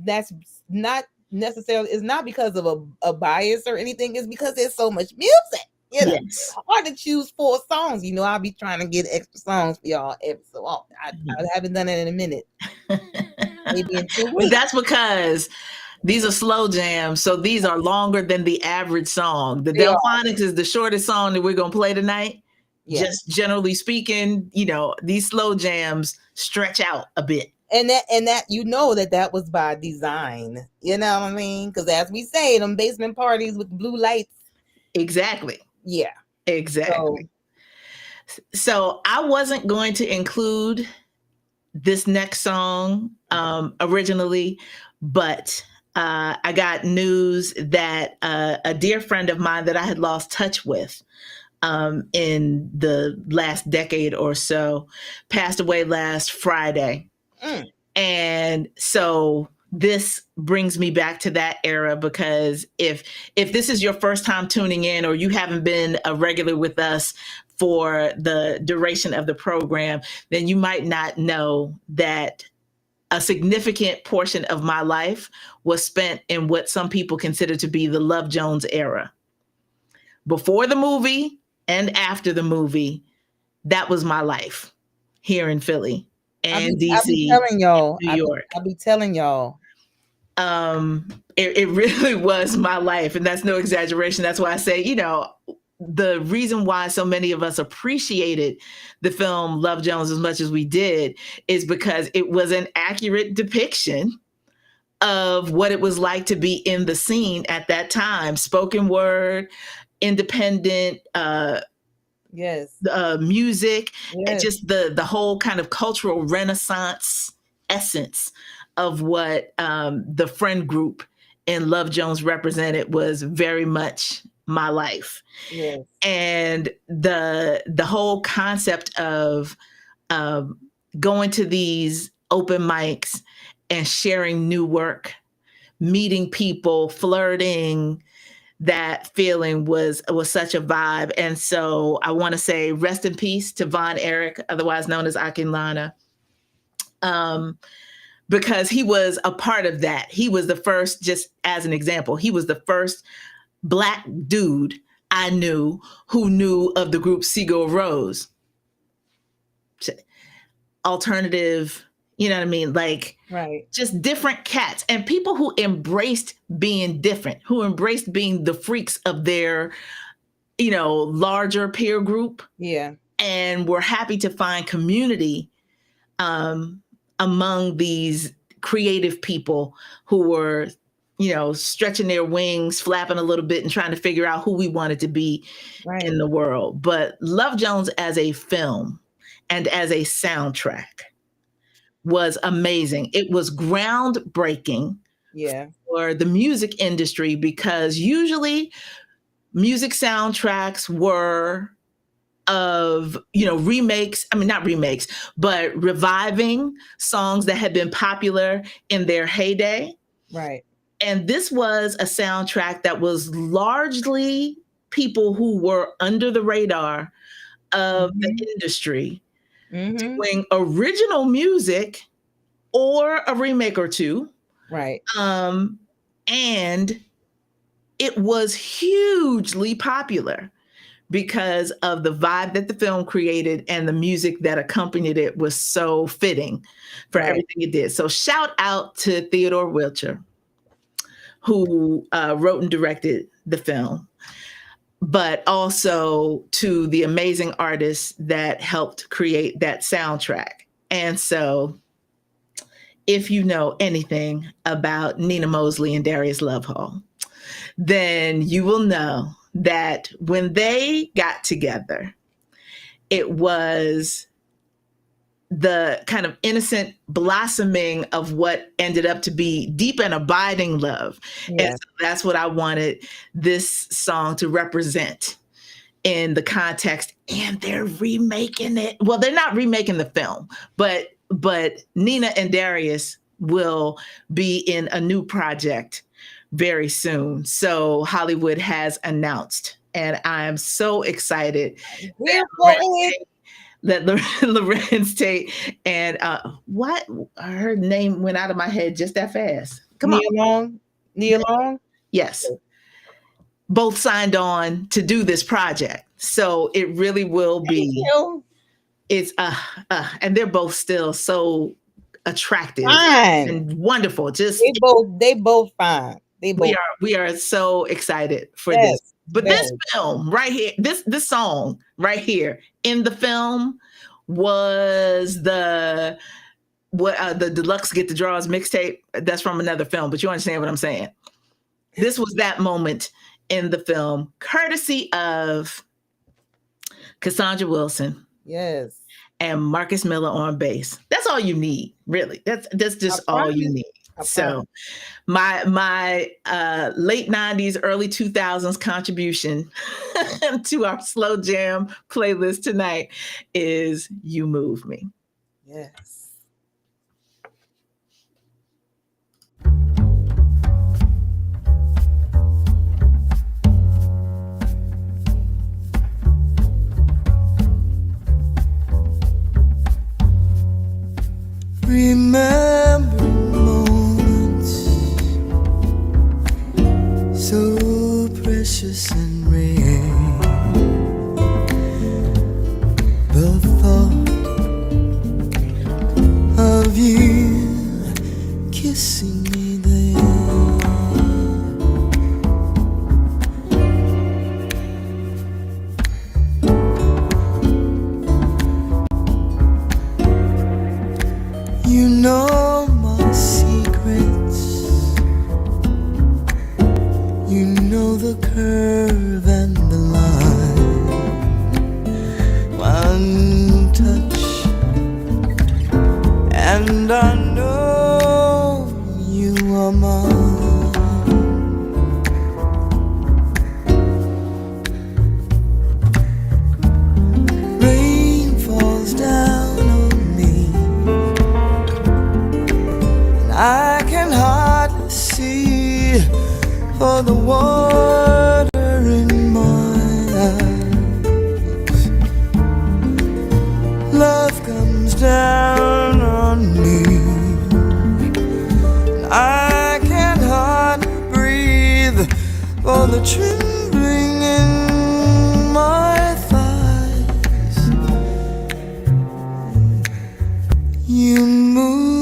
that's not necessarily, it's not because of a bias or anything, it's because there's so much music. It's hard to choose 4 songs. I'll be trying to get extra songs for y'all every so often. I haven't done it in a minute. Maybe in 2 weeks. That's because these are slow jams, so these are longer than the average song. The Delphonics is the shortest song that we're going to play tonight. Just generally speaking, these slow jams stretch out a bit. And that that was by design. You know what I mean? Because as we say, them basement parties with blue lights. Exactly. Yeah. Exactly. So I wasn't going to include this next song originally, but I got news that a dear friend of mine that I had lost touch with in the last decade or so passed away last Friday. And so this brings me back to that era, because if this is your first time tuning in, or you haven't been a regular with us for the duration of the program, then you might not know that a significant portion of my life was spent in what some people consider to be the Love Jones era. Before the movie and after the movie, that was my life here in Philly and DC, I'll be telling y'all, New York. I'll be telling y'all. It really was my life, and that's no exaggeration. That's why I say, the reason why so many of us appreciated the film Love Jones as much as we did is because it was an accurate depiction of what it was like to be in the scene at that time. Spoken word, independent, music, and just the whole kind of cultural renaissance essence of what the friend group in Love Jones represented was very much my life. And the whole concept of going to these open mics and sharing new work, meeting people, flirting, that feeling was such a vibe. And so I want to say rest in peace to Von Erich, otherwise known as Akinlana, because he was a part of that. He was the first, just as an example, he was the first Black dude I knew who knew of the group Sigur Rós. Alternative You know what I mean? Like Right. just different cats and people who embraced being different, who embraced being the freaks of their, larger peer group Yeah. and were happy to find community among these creative people who were, stretching their wings, flapping a little bit and trying to figure out who we wanted to be Right. in the world. But Love Jones as a film and as a soundtrack was amazing. It was groundbreaking Yeah. for the music industry because usually music soundtracks were of, remakes, I mean, not remakes, but reviving songs that had been popular in their heyday. Right. And this was a soundtrack that was largely people who were under the radar of the industry doing original music or a remake or two. Right. And it was hugely popular because of the vibe that the film created and the music that accompanied it was so fitting for everything it did. So shout out to Theodore Wilcher, who wrote and directed the film, but also to the amazing artists that helped create that soundtrack. And so if you know anything about Nina Mosley and Darius Love Hall, then you will know that when they got together, it was the kind of innocent blossoming of what ended up to be deep and abiding love. Yeah. And so that's what I wanted this song to represent in the context. And they're remaking it. Well, they're not remaking the film, but Nina and Darius will be in a new project very soon. So Hollywood has announced, and I am so excited that Larenz Tate and what her name went out of my head just that fast. Nia Long? Yes. Both signed on to do this project. So it really will be. It's and they're both still so attractive and wonderful. Just they both fine. We are so excited for this. But this film right here, this song right here in the film was the Deluxe Get the Draws mixtape. That's from another film, but you understand what I'm saying. This was that moment in the film, courtesy of Cassandra Wilson. Yes. And Marcus Miller on bass. That's all you need, really. That's just all you need. So my late 90s, early 2000s contribution to our slow jam playlist tonight is You Move Me. Yes. Remember moments so precious and rare. The thought of you kissing me there. You know my secrets. You know the curve and the line. One touch, and I know you are mine. Rain falls down on me. I can hardly see for the water in my eyes. Love comes down on me. I can hardly breathe for the trembling in my thighs. You move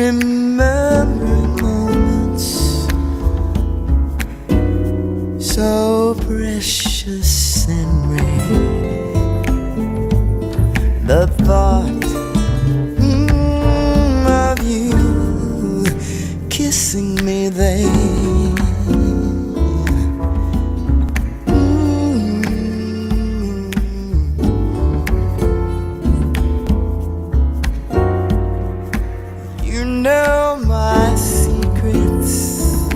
remembering moments so precious and rare. The thought of you kissing me there. You know my secrets.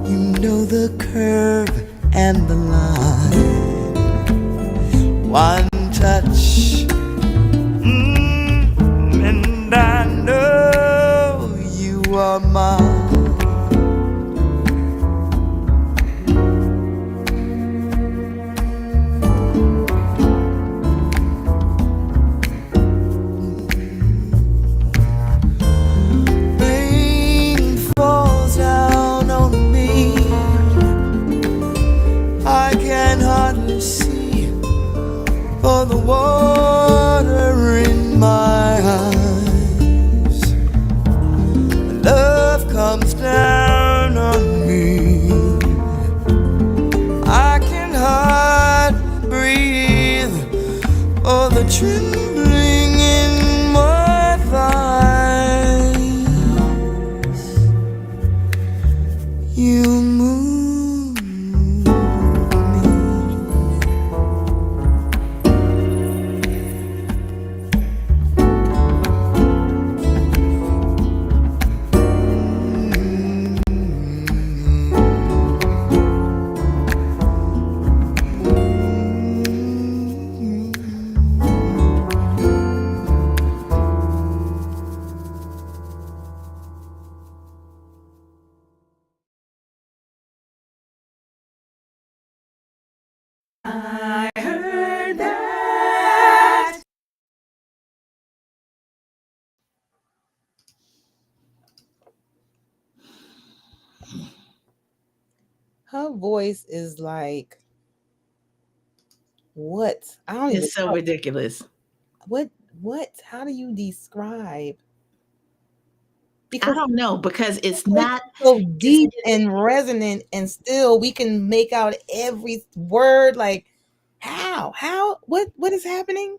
You know the curve and the line. One touch, and I know you are mine. Rain falls down on me. I can hardly see for the water in my eyes. Love comes down on me. I can hardly breathe for the trembling in my thighs. You move me. I heard that. Her voice is like what? I don't even It's so know. ridiculous. What? How do you describe? I Because don't know, because it's it's not, so deep and resonant, and still we can make out every word. Like, how? What is happening?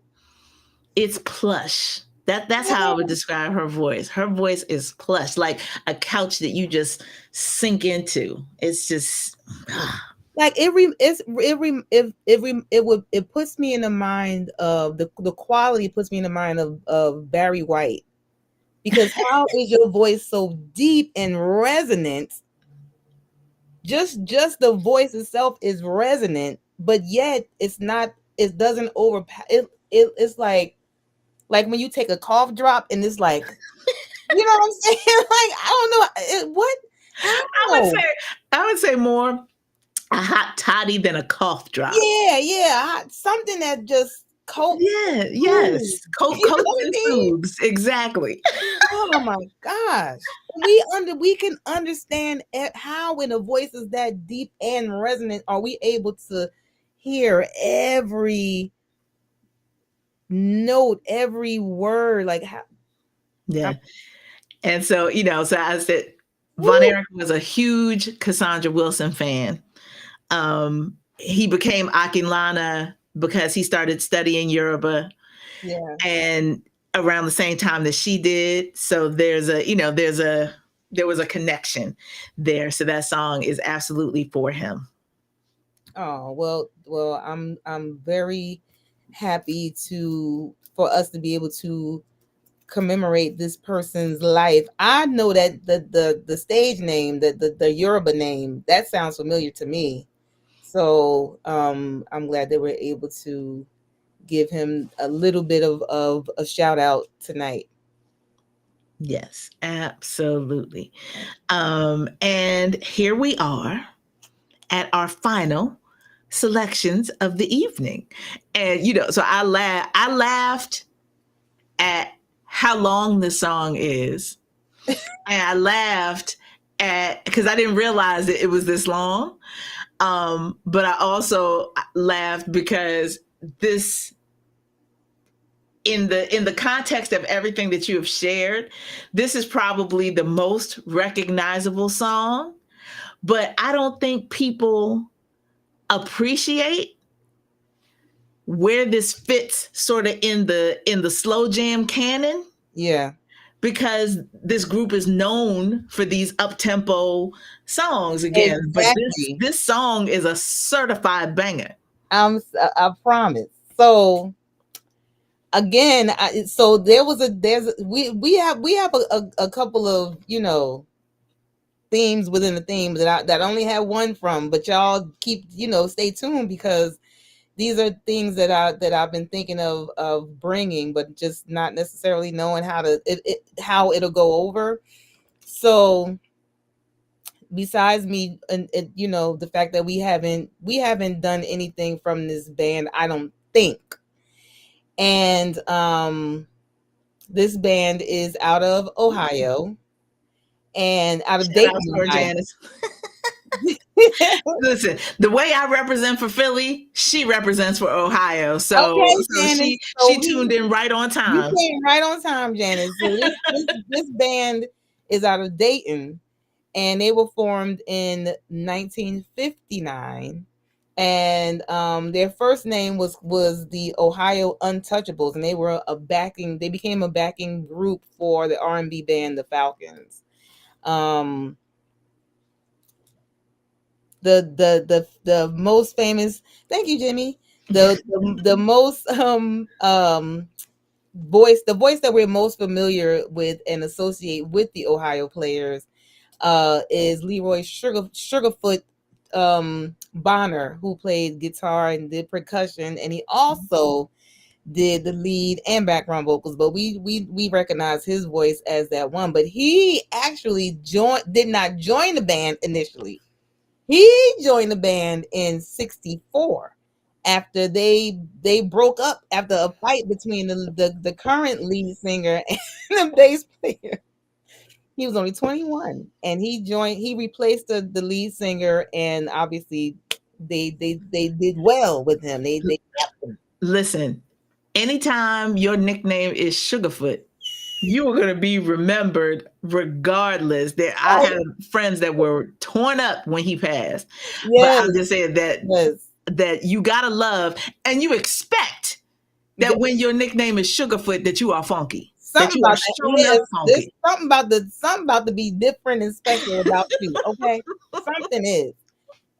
it's plush. That's how I would describe her voice. Her voice is plush, like a couch that you just sink into. It's just Like it puts me in the mind of the quality puts me in the mind of Barry White. Because how is your voice so deep and resonant? Just the voice itself is resonant, but yet it's not. It doesn't overpower. It's like when you take a cough drop and it's like, you know what I'm saying? Like, I don't know what. I would say more a hot toddy than a cough drop. Yeah, something that just coats. Yeah, yes. You know Coats what I and mean? soothes. Exactly. Oh my gosh. We can understand how when a voice is that deep and resonant are we able to hear every note, every word, like how. Yeah. And so, so I said Von Erich was a huge Cassandra Wilson fan. He became Akinlana because he started studying Yoruba. Yeah. And around the same time that she did. So there was a connection there. So that song is absolutely for him. Oh, well, I'm very happy for us to be able to commemorate this person's life. I know that the stage name, the Yoruba name, that sounds familiar to me. So I'm glad that we're able to give him a little bit of a shout out tonight. Yes, absolutely. And here we are at our final selections of the evening. And so I laughed at how long the song is. And I laughed at because I didn't realize that it was this long. But I also laughed because this in the context of everything that you have shared, this is probably the most recognizable song, but I don't think people appreciate where this fits sort of in the slow jam canon, Yeah. because this group is known for these up-tempo songs again, but Exactly. this song is a certified banger. I promise. So again, so we have a couple of, you know, themes within the theme that I only have one from, but y'all keep, you know, stay tuned, because these are things that I've been thinking of bringing, but just not necessarily knowing how it'll go over. So besides me, and you know, the fact that we haven't done anything from this band, I don't think. And this band is out of Ohio and out of Shout out Dayton, to her, Ohio. Janice. Listen, the way I represent for Philly, she represents for Ohio. So, Okay, so Janice. she tuned in right on You time. came right on time, Janice. So this band is out of Dayton, and they were formed in 1959. And their first name was the Ohio Untouchables, and they became a backing group for the R&B band the Falcons. The most famous, thank you, Jimmy. The most the voice that we're most familiar with and associate with the Ohio players is Leroy Sugarfoot Bonner, who played guitar and did percussion, and he also did the lead and background vocals. But we recognize his voice as that one. But he actually did not join the band initially. He joined the band in '64 after they broke up after a fight between the current lead singer and the bass player. He was only 21, and he replaced the lead singer, and obviously they did well with him. They kept him. Listen, anytime your nickname is Sugarfoot, you are going to be remembered regardless. That I Oh, have friends that were torn up when he passed, but yes, I'm just saying yes. that you gotta love, and you expect that when your nickname is Sugarfoot, that you are funky, that Something you are about that. shown up Yes, there's funky. something about to be different and special about you. Okay, something is.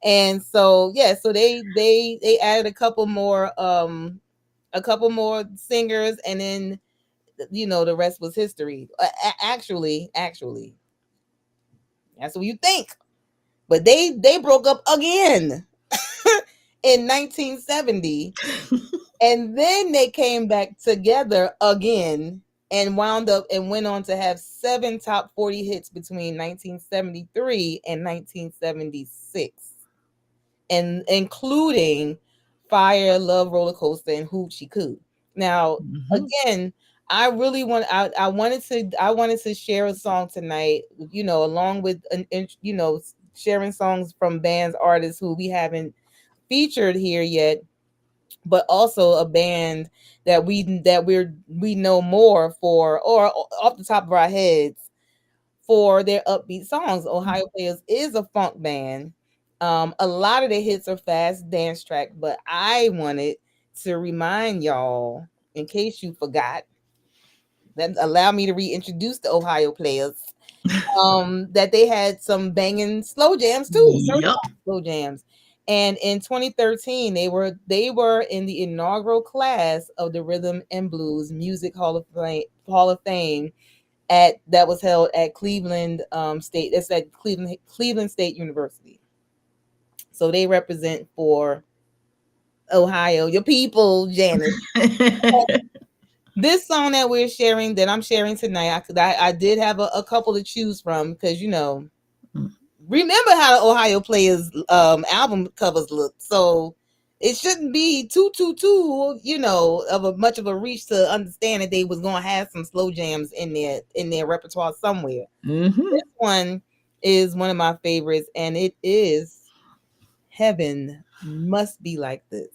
And so yeah, so they added a couple more singers, and then, you know, the rest was history. Actually, that's what you think. But they broke up again in 1970, and then they came back together again and wound up and went on to have 7 top 40 hits between 1973 and 1976, and including Fire, Love Roller Coaster, and Hoochie Coo. Now, again, I wanted to share a song tonight, you know, along with you know, sharing songs from bands, artists who we haven't featured here yet, but also a band that we know more for, or off the top of our heads, for their upbeat songs. Ohio Players is a funk band. A lot of their hits are fast dance track, but I wanted to remind y'all, in case you forgot, that allow me to reintroduce the Ohio Players, that they had some banging slow jams too, Yep. slow jams. And in 2013, they were in the inaugural class of the Rhythm and Blues Music Hall of Fame that was held at Cleveland State. That's at Cleveland State University. So they represent for Ohio, your people, Janet. This song that I'm sharing tonight, I did have a couple to choose from, because, you know, remember how the Ohio Players album covers look. So it shouldn't be too, you know, much of a reach to understand that they was going to have some slow jams in their repertoire somewhere. This one is one of my favorites, and it is Heaven Must Be Like This.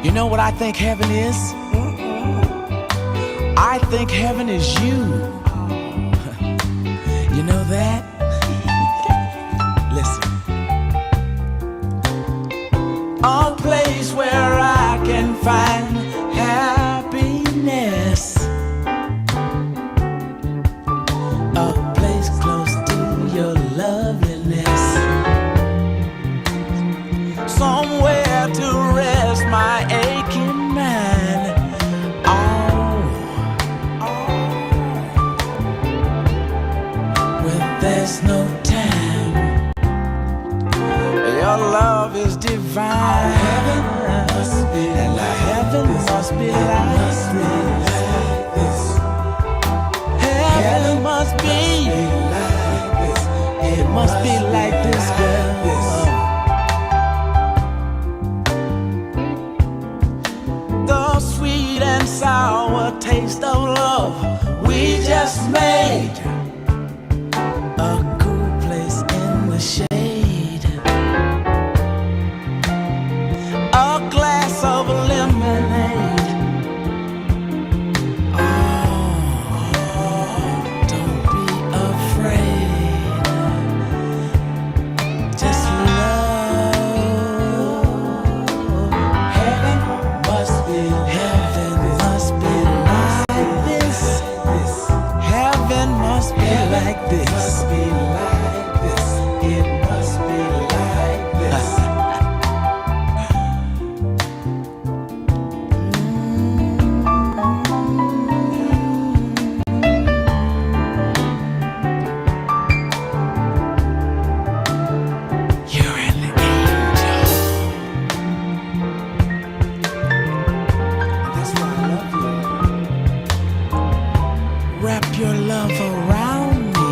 You know what I think heaven is? I think heaven is you. You know that? Listen. A place where I can find happiness. A place close to your loveliness. Somewhere to rest my aching mind. When there's no time, your love is divine. Heaven must be, and heaven must be like this. Heaven must be like this. It must be like this, girl. The sweet and sour taste of love we just made. A cool place in the shade. A glass of lemonade. Oh, don't be afraid. Just love. Heaven must be like this. Heaven must be like this. It must be like this. You're an angel. That's why I love you. Wrap your love around me.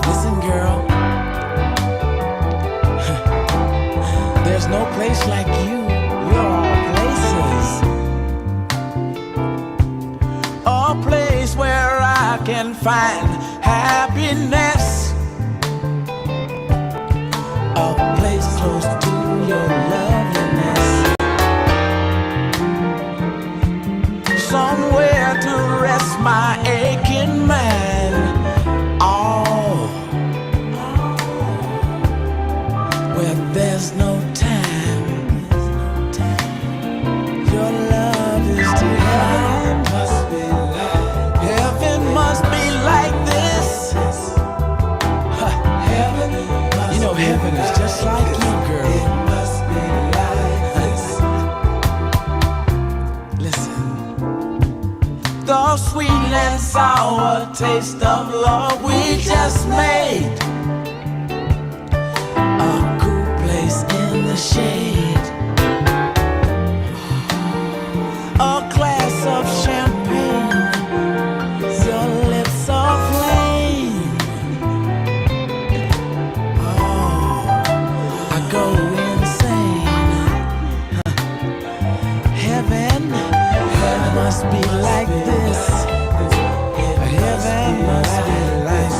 Listen, girl. There's no place like you. You're all places. A place where I can find happiness. A place close to your loveliness. Somewhere to rest my aching mind. Oh, where there's no time. Your love is divine. Heaven must be like this. You know heaven is just like you, girl. Listen. The sweet and sour taste of love we just made. A cool place in the shade. A glass of champagne. Your lips are flame. I go insane. Heaven must be like this. Heaven must be like this.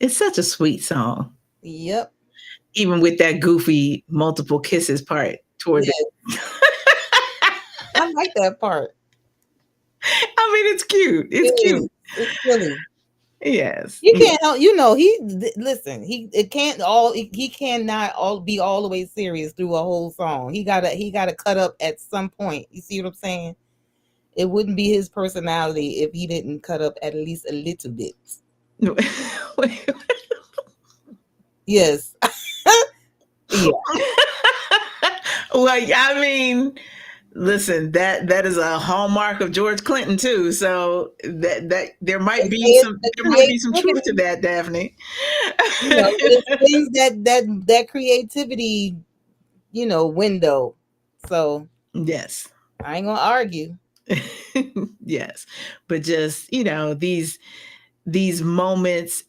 It's such a sweet song, Yep. even with that goofy multiple kisses part toward Yeah, the. I like that part. I mean, it's cute. It's It cute. is. It's silly. Yes. You can't help, listen, he cannot all be all the way serious through a whole song. He gotta cut up at some point. You see what I'm saying? It wouldn't be his personality if he didn't cut up at least a little bit. Yes. Yeah. Well, I mean, listen, that is a hallmark of George Clinton too. So that there might be some truth to that, Daphne. It's things that creativity, window. So yes. I ain't gonna argue. Yes. But just, these moments,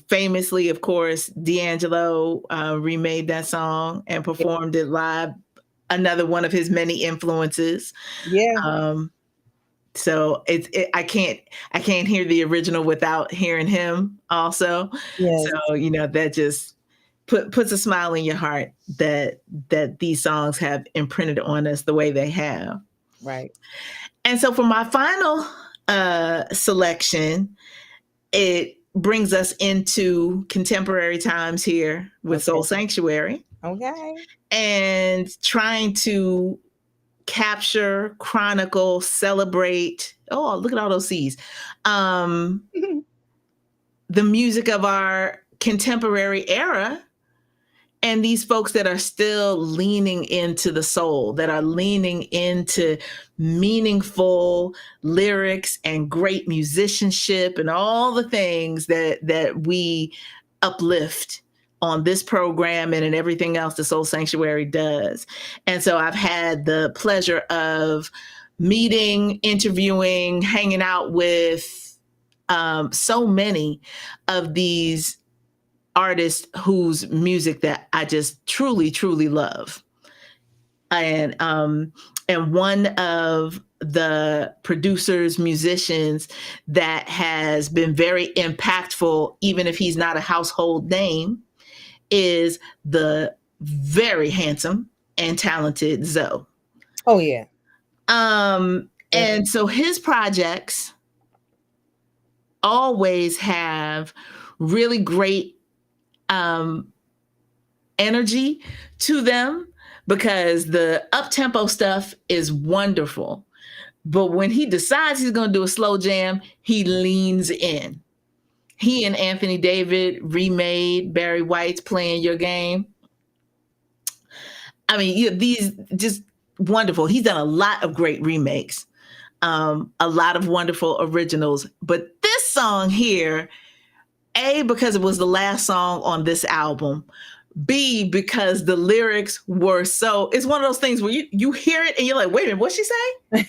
famously, of course, D'Angelo remade that song and performed it live. Another one of his many influences. Yeah. So I can't hear the original without hearing him also. Yes. So, that just puts a smile in your heart that these songs have imprinted on us the way they have. Right. And so for my final selection, it brings us into contemporary times here with Soul Sanctuary. Okay. And trying to capture, chronicle, celebrate. Oh, look at all those C's. The music of our contemporary era. And these folks that are still leaning into the soul, that are leaning into meaningful lyrics and great musicianship and all the things that we uplift on this program and in everything else the Soul Sanctuary does. And so I've had the pleasure of meeting, interviewing, hanging out with so many of these artists whose music that I just truly, truly love. And one of the producers, musicians that has been very impactful, even if he's not a household name, is the very handsome and talented Zoe. Oh yeah. And so his projects always have really great energy to them because the up-tempo stuff is wonderful. But when he decides he's going to do a slow jam, he leans in. He and Anthony David remade Barry White's Playing Your Game. I mean, these just wonderful. He's done a lot of great remakes, a lot of wonderful originals. But this song here, A, because it was the last song on this album. B, because the lyrics were it's one of those things where you hear it and you're like, wait a minute, what'd she say?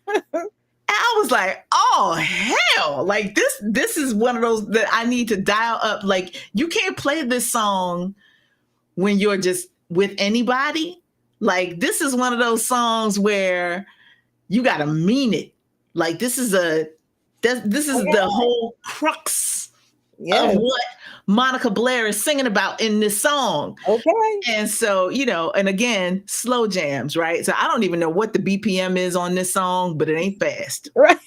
And I was like, oh, hell. Like this is one of those that I need to dial up. Like you can't play this song when you're just with anybody. Like this is one of those songs where you got to mean it. Like this is the whole crux of what Monica Blair is singing about in this song. Okay. And so, and again, slow jams, right? So I don't even know what the BPM is on this song, but it ain't fast. Right.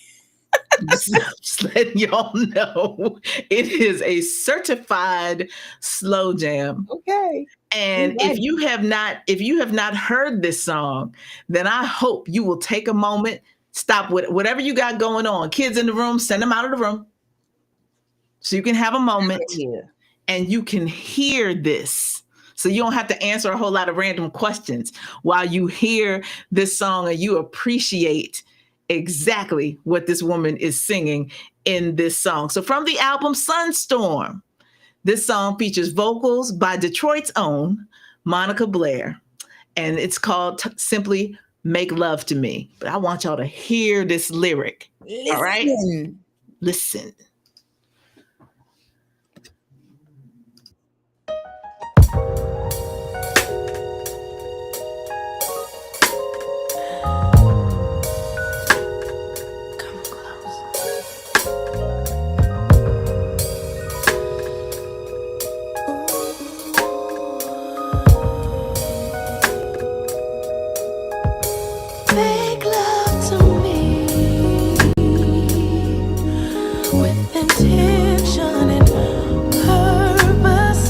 Just letting y'all know it is a certified slow jam. Okay. And if you have not heard this song, then I hope you will take a moment, stop with whatever you got going on. Kids in the room, send them out of the room. So you can have a moment and you can hear this. So you don't have to answer a whole lot of random questions while you hear this song and you appreciate exactly what this woman is singing in this song. So from the album Sunstorm, this song features vocals by Detroit's own Monica Blair, and it's called simply Make Love to Me. But I want y'all to hear this lyric. All right? Listen. intention and purpose.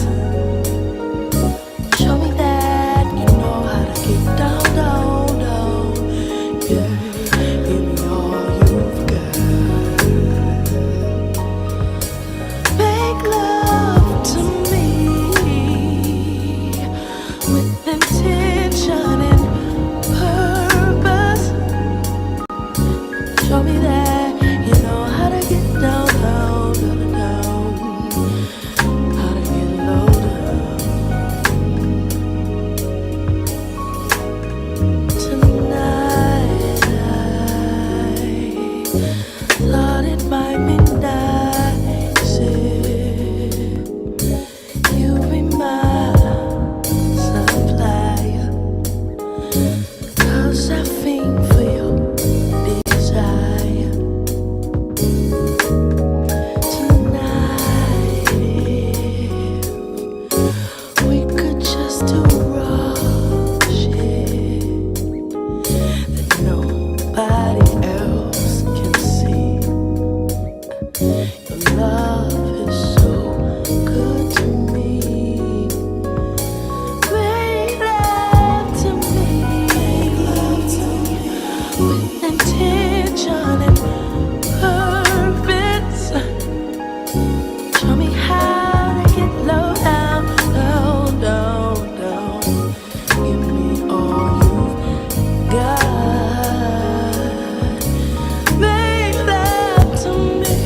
Show me that you know how to get down, down, down. Yeah, give me all you've got. Make love to me with intention and purpose. Show me that you know how to get down, down, down, down. How to get low down. Tonight I thought it might be nice if you be my supplier. 'Cause I fiend for your desire. Tonight if we could just do rush it that nobody else can see. Your love is so good to me. Make love to me with intention and purpose. Show me how to get low down, down, down, down. Give me all you've got. Make love to me.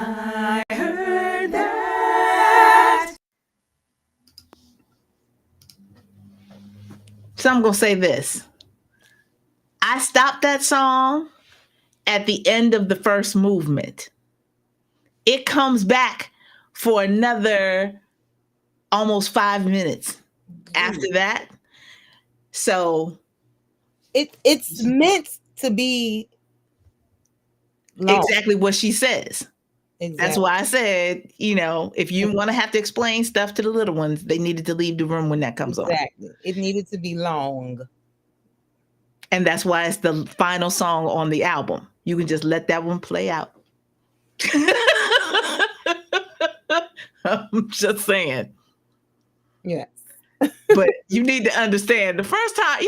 I heard that. So I'm going to say this. I stopped that song at the end of the first movement. It comes back for another almost 5 minutes after that. So it's meant to be long. Exactly what she says. Exactly. That's why I said, if you want to have to explain stuff to the little ones, they needed to leave the room when that comes on. Exactly. It needed to be long. And that's why it's the final song on the album. You can just let that one play out. I'm just saying. Yes. But you need to understand the first time,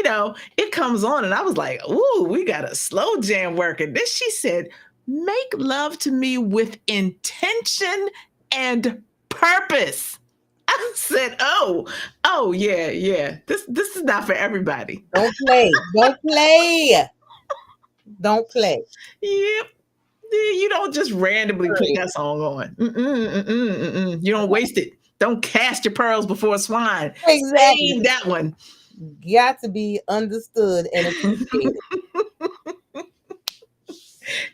it comes on and I was like, ooh, we got a slow jam working. Then she said, make love to me with intention and purpose. I said, oh, yeah. This is not for everybody. Don't play. Don't play. Don't play. Yep. You don't just randomly put that song on. You don't waste it. Don't cast your pearls before swine. Exactly. Save that one. Got to be understood and appreciated.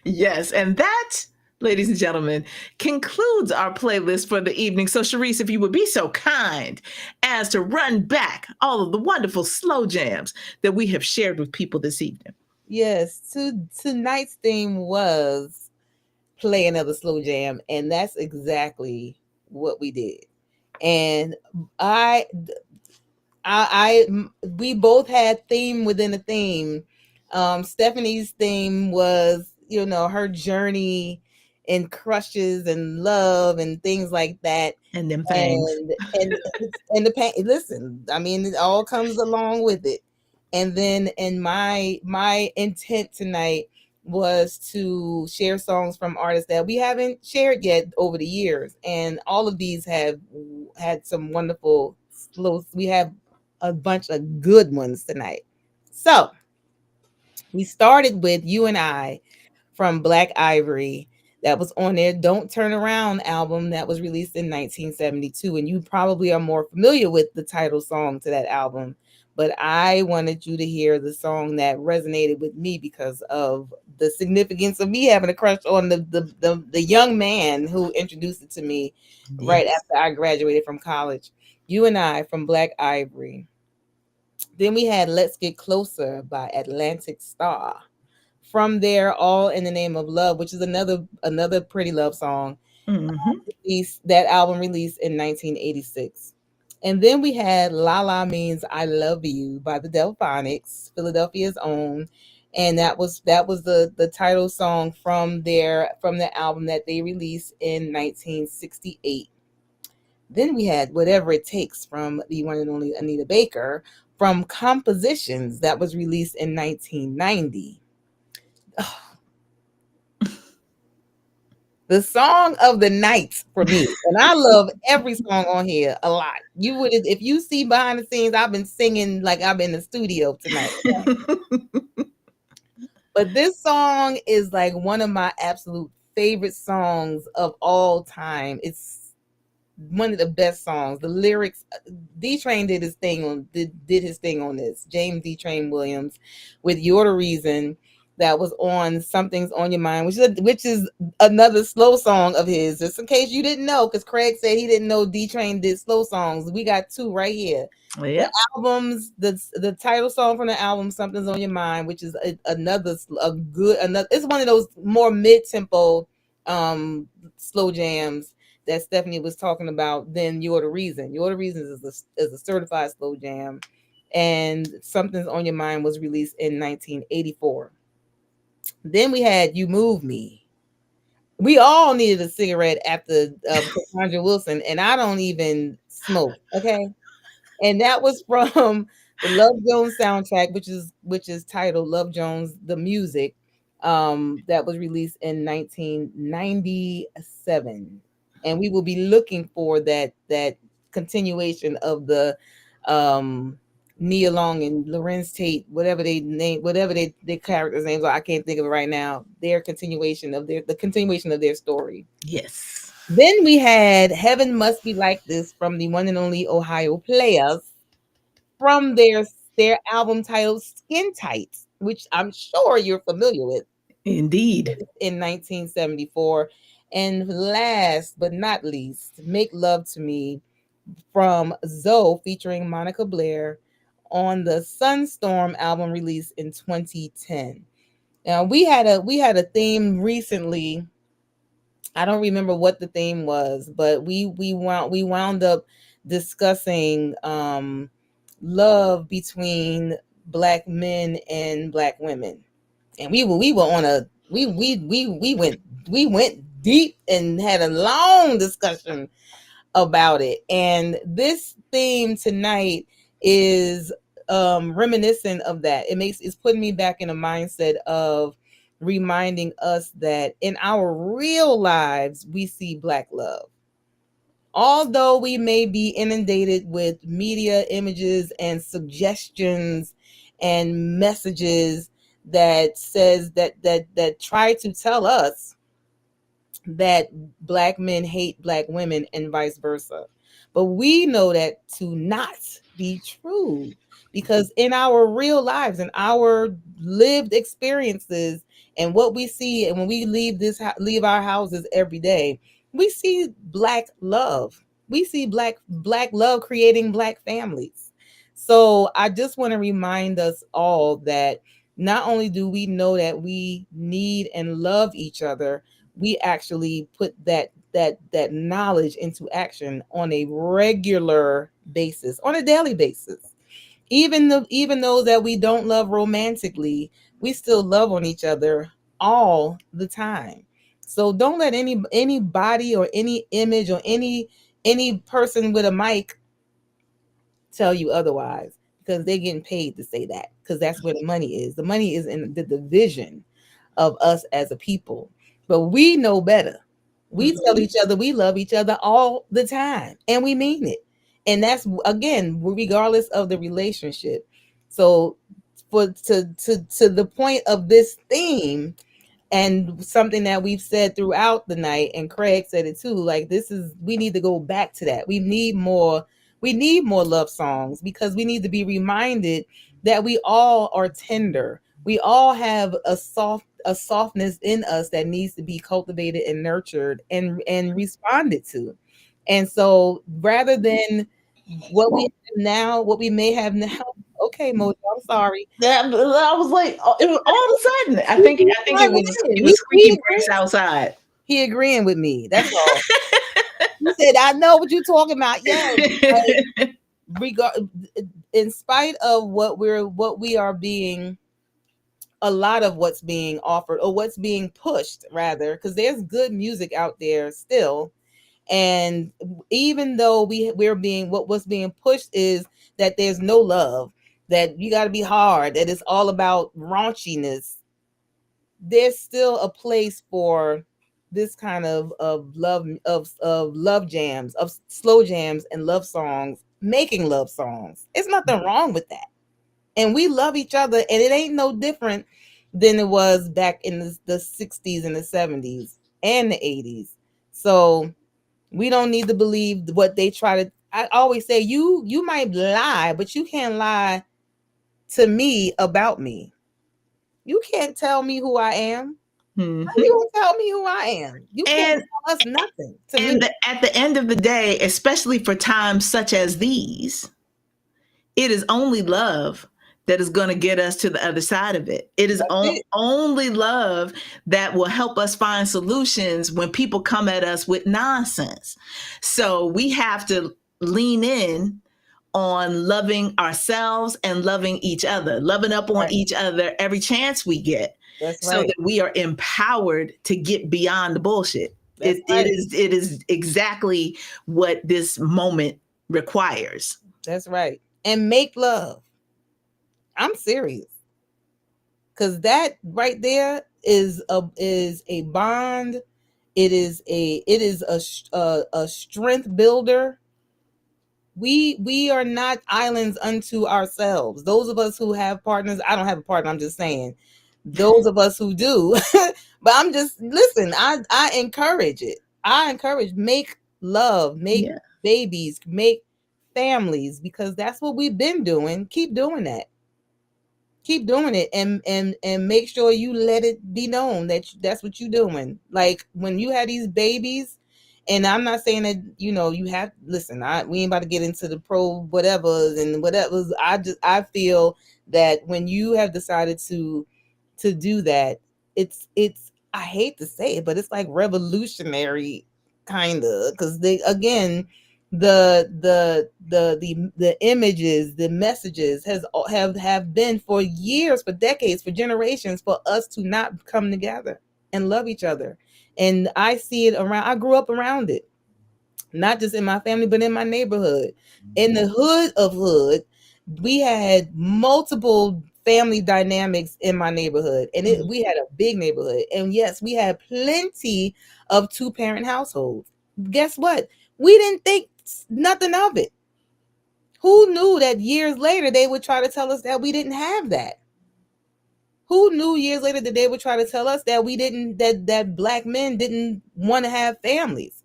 Yes, and that, ladies and gentlemen, concludes our playlist for the evening. So, Sharice, if you would be so kind as to run back all of the wonderful slow jams that we have shared with people this evening. Yes, tonight's theme was play another slow jam, and that's exactly what we did. And we both had theme within a theme. Stephanie's theme was, her journey in crushes and love and things like that. And them things. And the pain. Listen, I mean, it all comes along with it. And then, my intent tonight was to share songs from artists that we haven't shared yet over the years. And all of these have had some wonderful slows. We have a bunch of good ones tonight. So we started with You and I from Black Ivory. That was on their Don't Turn Around album that was released in 1972. And you probably are more familiar with the title song to that album. But I wanted you to hear the song that resonated with me because of the significance of me having a crush on the young man who introduced it to me right after I graduated from college. You and I from Black Ivory. Then we had Let's Get Closer by Atlantic Starr. From there, All in the Name of Love, which is another pretty love song. That album released in 1986. And then we had La La Means I Love You by the Delphonics, Philadelphia's own. And that was the title song from the album that they released in 1968. Then we had Whatever It Takes from the one and only Anita Baker from Compositions that was released in 1990. Oh. The song of the night for me, and I love every song on here a lot. You would, if you see behind the scenes, I've been singing like I'm in the studio tonight. But this song is like one of my absolute favorite songs of all time. It's one of the best songs. The lyrics, D-Train did his thing on this. James D-Train Williams with You're the Reason. That was on Something's on Your Mind, which is another slow song of his. Just in case you didn't know, because Craig said he didn't know D-Train did slow songs. We got two right here. Yep. The albums, the title song from the album Something's on Your Mind, which is another. It's one of those more mid-tempo slow jams that Stephanie was talking about. Then You're the Reason. You're the Reason is a certified slow jam, and Something's on Your Mind was released in 1984. Then we had You Move Me. We all needed a cigarette after Cassandra Wilson, and I don't even smoke, okay? And that was from the Love Jones soundtrack, which is titled Love Jones, the Music, that was released in 1997. and we will be looking for that continuation of the Nia Long and Lorenz Tate, whatever their characters' names are. I can't think of it right now. The continuation of their story. Yes. Then we had Heaven Must Be Like This from the one and only Ohio Players from their album titled Skin Tight, which I'm sure you're familiar with. Indeed. In 1974. And last but not least, Make Love to Me from Zoe featuring Monica Blair on the Sunstorm album released in 2010. Now we had a theme recently. I don't remember what the theme was, but we wound up discussing love between Black men and Black women, and we were on a we went deep and had a long discussion about it. And this theme tonight is reminiscent of that. It's putting me back in a mindset of reminding us that in our real lives we see Black love. Although we may be inundated with media images and suggestions and messages that says that try to tell us that Black men hate Black women and vice versa. But we know that to not be true, because in our real lives and our lived experiences and what we see, and when we leave our houses every day, we see Black love. We see black love creating Black families. So I just want to remind us all that not only do we know that we need and love each other, we actually put that knowledge into action on a regular basis, on a daily basis. Even though that we don't love romantically, we still love on each other all the time. So don't let anybody or any image or any person with a mic tell you otherwise, because they're getting paid to say that, because that's where the money is. The money is in the division of us as a people. But we know better. We tell each other we love each other all the time, and we mean it. And that's, again, regardless of the relationship. So to the point of this theme, and something that we've said throughout the night, and Craig said it too, like, we need to go back to that. We need more love songs, because we need to be reminded that we all are tender. We all have a softness in us that needs to be cultivated and nurtured and responded to. And so rather than what we may have now. Okay, Mojo, I'm sorry. Yeah, I was like, it was all of a sudden. I think it was squeaky bricks outside. He agreeing with me. That's all. He said, "I know what you're talking about." Yeah. In spite of what we are being, a lot of what's being offered, or what's being pushed, rather, because there's good music out there still. And even though what's being pushed is that there's no love, that you got to be hard, that it's all about raunchiness, there's still a place for this kind of love, of love jams, of slow jams and love songs, making love songs. It's nothing wrong with that. And we love each other, and it ain't no different than it was back in the 60s and the 70s and the 80s. So we don't need to believe what they try to. I always say, you might lie, but you can't lie to me about me. You can't tell me who I am. You won't tell me who I am. You can't tell us nothing. At the end of the day, especially for times such as these, it is only love that is going to get us to the other side of it. It is only love that will help us find solutions when people come at us with nonsense. So we have to lean in on loving ourselves and loving each other, loving up on each other every chance we get. So that we are empowered to get beyond the bullshit. It is exactly what this moment requires. That's right. And make love. I'm serious. Because that right there is a bond. It is a strength builder. We are not islands unto ourselves. Those of us who have partners, I don't have a partner, I'm just saying, those of us who do, but I'm just, listen, I encourage it. I encourage, make love, make babies, make families, because that's what we've been doing. Keep doing that. Keep doing it, and make sure you let it be known that that's what you're doing. Like when you had these babies, and I'm not saying that, you know, you have, listen, we ain't about to get into the pro whatevers and whatever's. I feel that when you have decided to do that, it's I hate to say it, but it's like revolutionary, kind of, because they, again, the images, the messages have been for years, for decades, for generations, for us to not come together and love each other. And I see it around, I grew up around it, not just in my family, but in my neighborhood. In the hood of hood, we had multiple family dynamics in my neighborhood, and we had a big neighborhood. And yes, we had plenty of 2-parent households. Guess what? We didn't think nothing of it. Who knew that years later they would try to tell us that we didn't have that? Who knew years later that they would try to tell us that we didn't, that Black men didn't want to have families,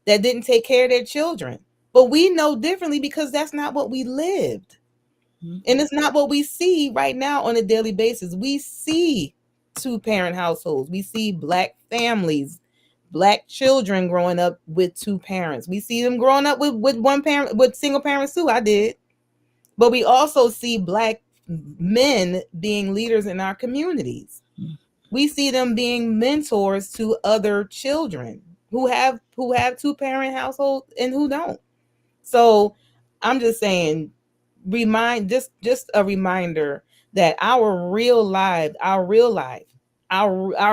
that didn't take care of their children? But we know differently because that's not what we lived. And it's not what we see right now on a daily basis. We see 2-parent households. We see Black families, Black children growing up with 2 parents. We see them growing up with one parent, with single parents too. I did. But we also see Black men being leaders in our communities. We see them being mentors to other children who have 2-parent households and who don't. So I'm just saying, just a reminder that our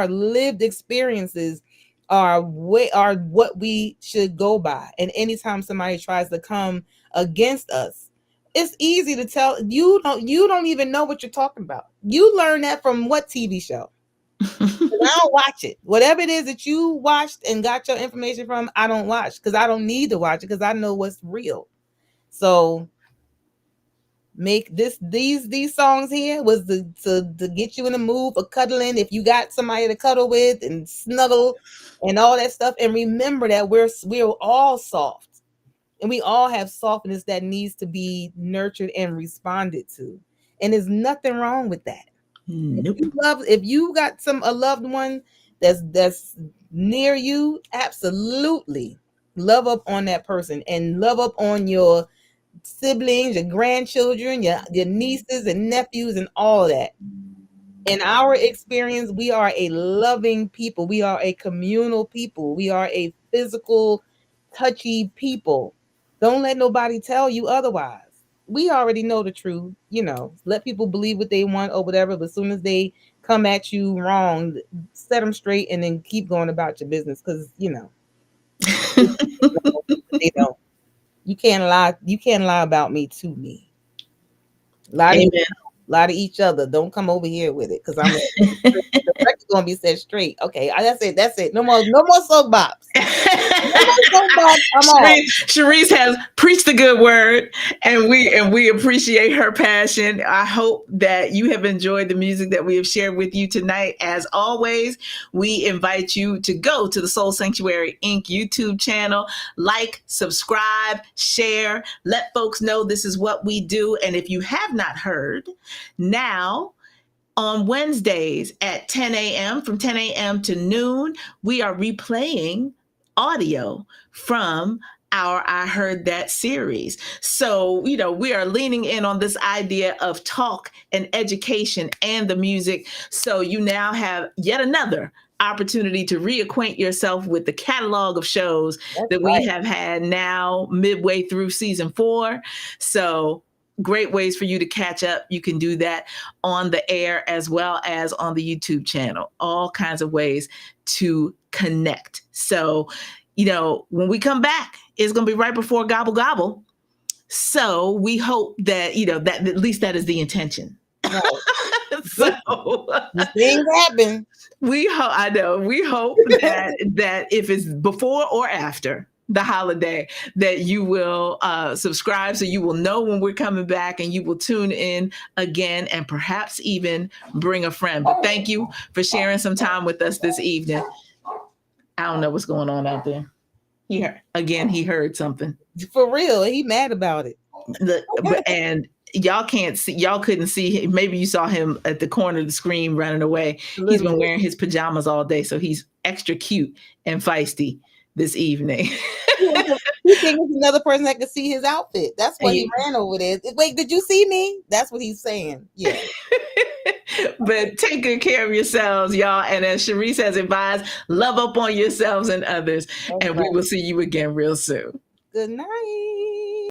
lived experiences are what we should go by. And anytime somebody tries to come against us, it's easy to tell. You don't even know what you're talking about. You learn that from what TV show? I don't watch it. Whatever it is that you watched and got your information from, I don't watch, because I don't need to watch it, because I know what's real. So make these songs here was to get you in the mood for cuddling, if you got somebody to cuddle with and snuggle and all that stuff. And remember that we're all soft, and we all have softness that needs to be nurtured and responded to. And there's nothing wrong with that. Nope. If you got a loved one that's near you, absolutely love up on that person, and love up on your siblings, your grandchildren, your nieces and nephews, and all that. In our experience, we are a loving people. We are a communal people. We are a physical, touchy people. Don't let nobody tell you otherwise. We already know the truth. Let people believe what they want or whatever, but as soon as they come at you wrong, set them straight and then keep going about your business, because they don't. You can't lie. You can't lie about me to me. Lie to each other. Don't come over here with it, because the record's gonna be set straight. Okay, that's it. That's it. No more soapbox. Sharice has preached the good word, and we appreciate her passion. I hope that you have enjoyed the music that we have shared with you tonight. As always, we invite you to go to the Soul Sanctuary Inc. YouTube channel, like, subscribe, share, let folks know this is what we do. And if you have not heard, now on Wednesdays at 10 a.m., from 10 a.m. to noon, we are replaying audio from our I Heard That series. So, we are leaning in on this idea of talk and education and the music. So you now have yet another opportunity to reacquaint yourself with the catalog of shows that we have had now midway through season 4. So great ways for you to catch up. You can do that on the air as well as on the YouTube channel. All kinds of ways to connect. So, when we come back, it's going to be right before Gobble Gobble. So we hope that, that at least that is the intention. Right. So These things happen. we hope. I know. We hope that if it's before or after the holiday, that you will subscribe, so you will know when we're coming back, and you will tune in again, and perhaps even bring a friend. But thank you for sharing some time with us this evening. I don't know what's going on out there. He heard something. For real, he mad about it. And y'all couldn't see him. Maybe you saw him at the corner of the screen running away. He's been wearing his pajamas all day, so he's extra cute and feisty this evening. He thinks it's another person that could see his outfit. That's why he ran over there. Wait, did you see me? That's what he's saying. Yeah. But take good care of yourselves, y'all. And as Sharice has advised, love up on yourselves and others. And we will see you again real soon. Good night.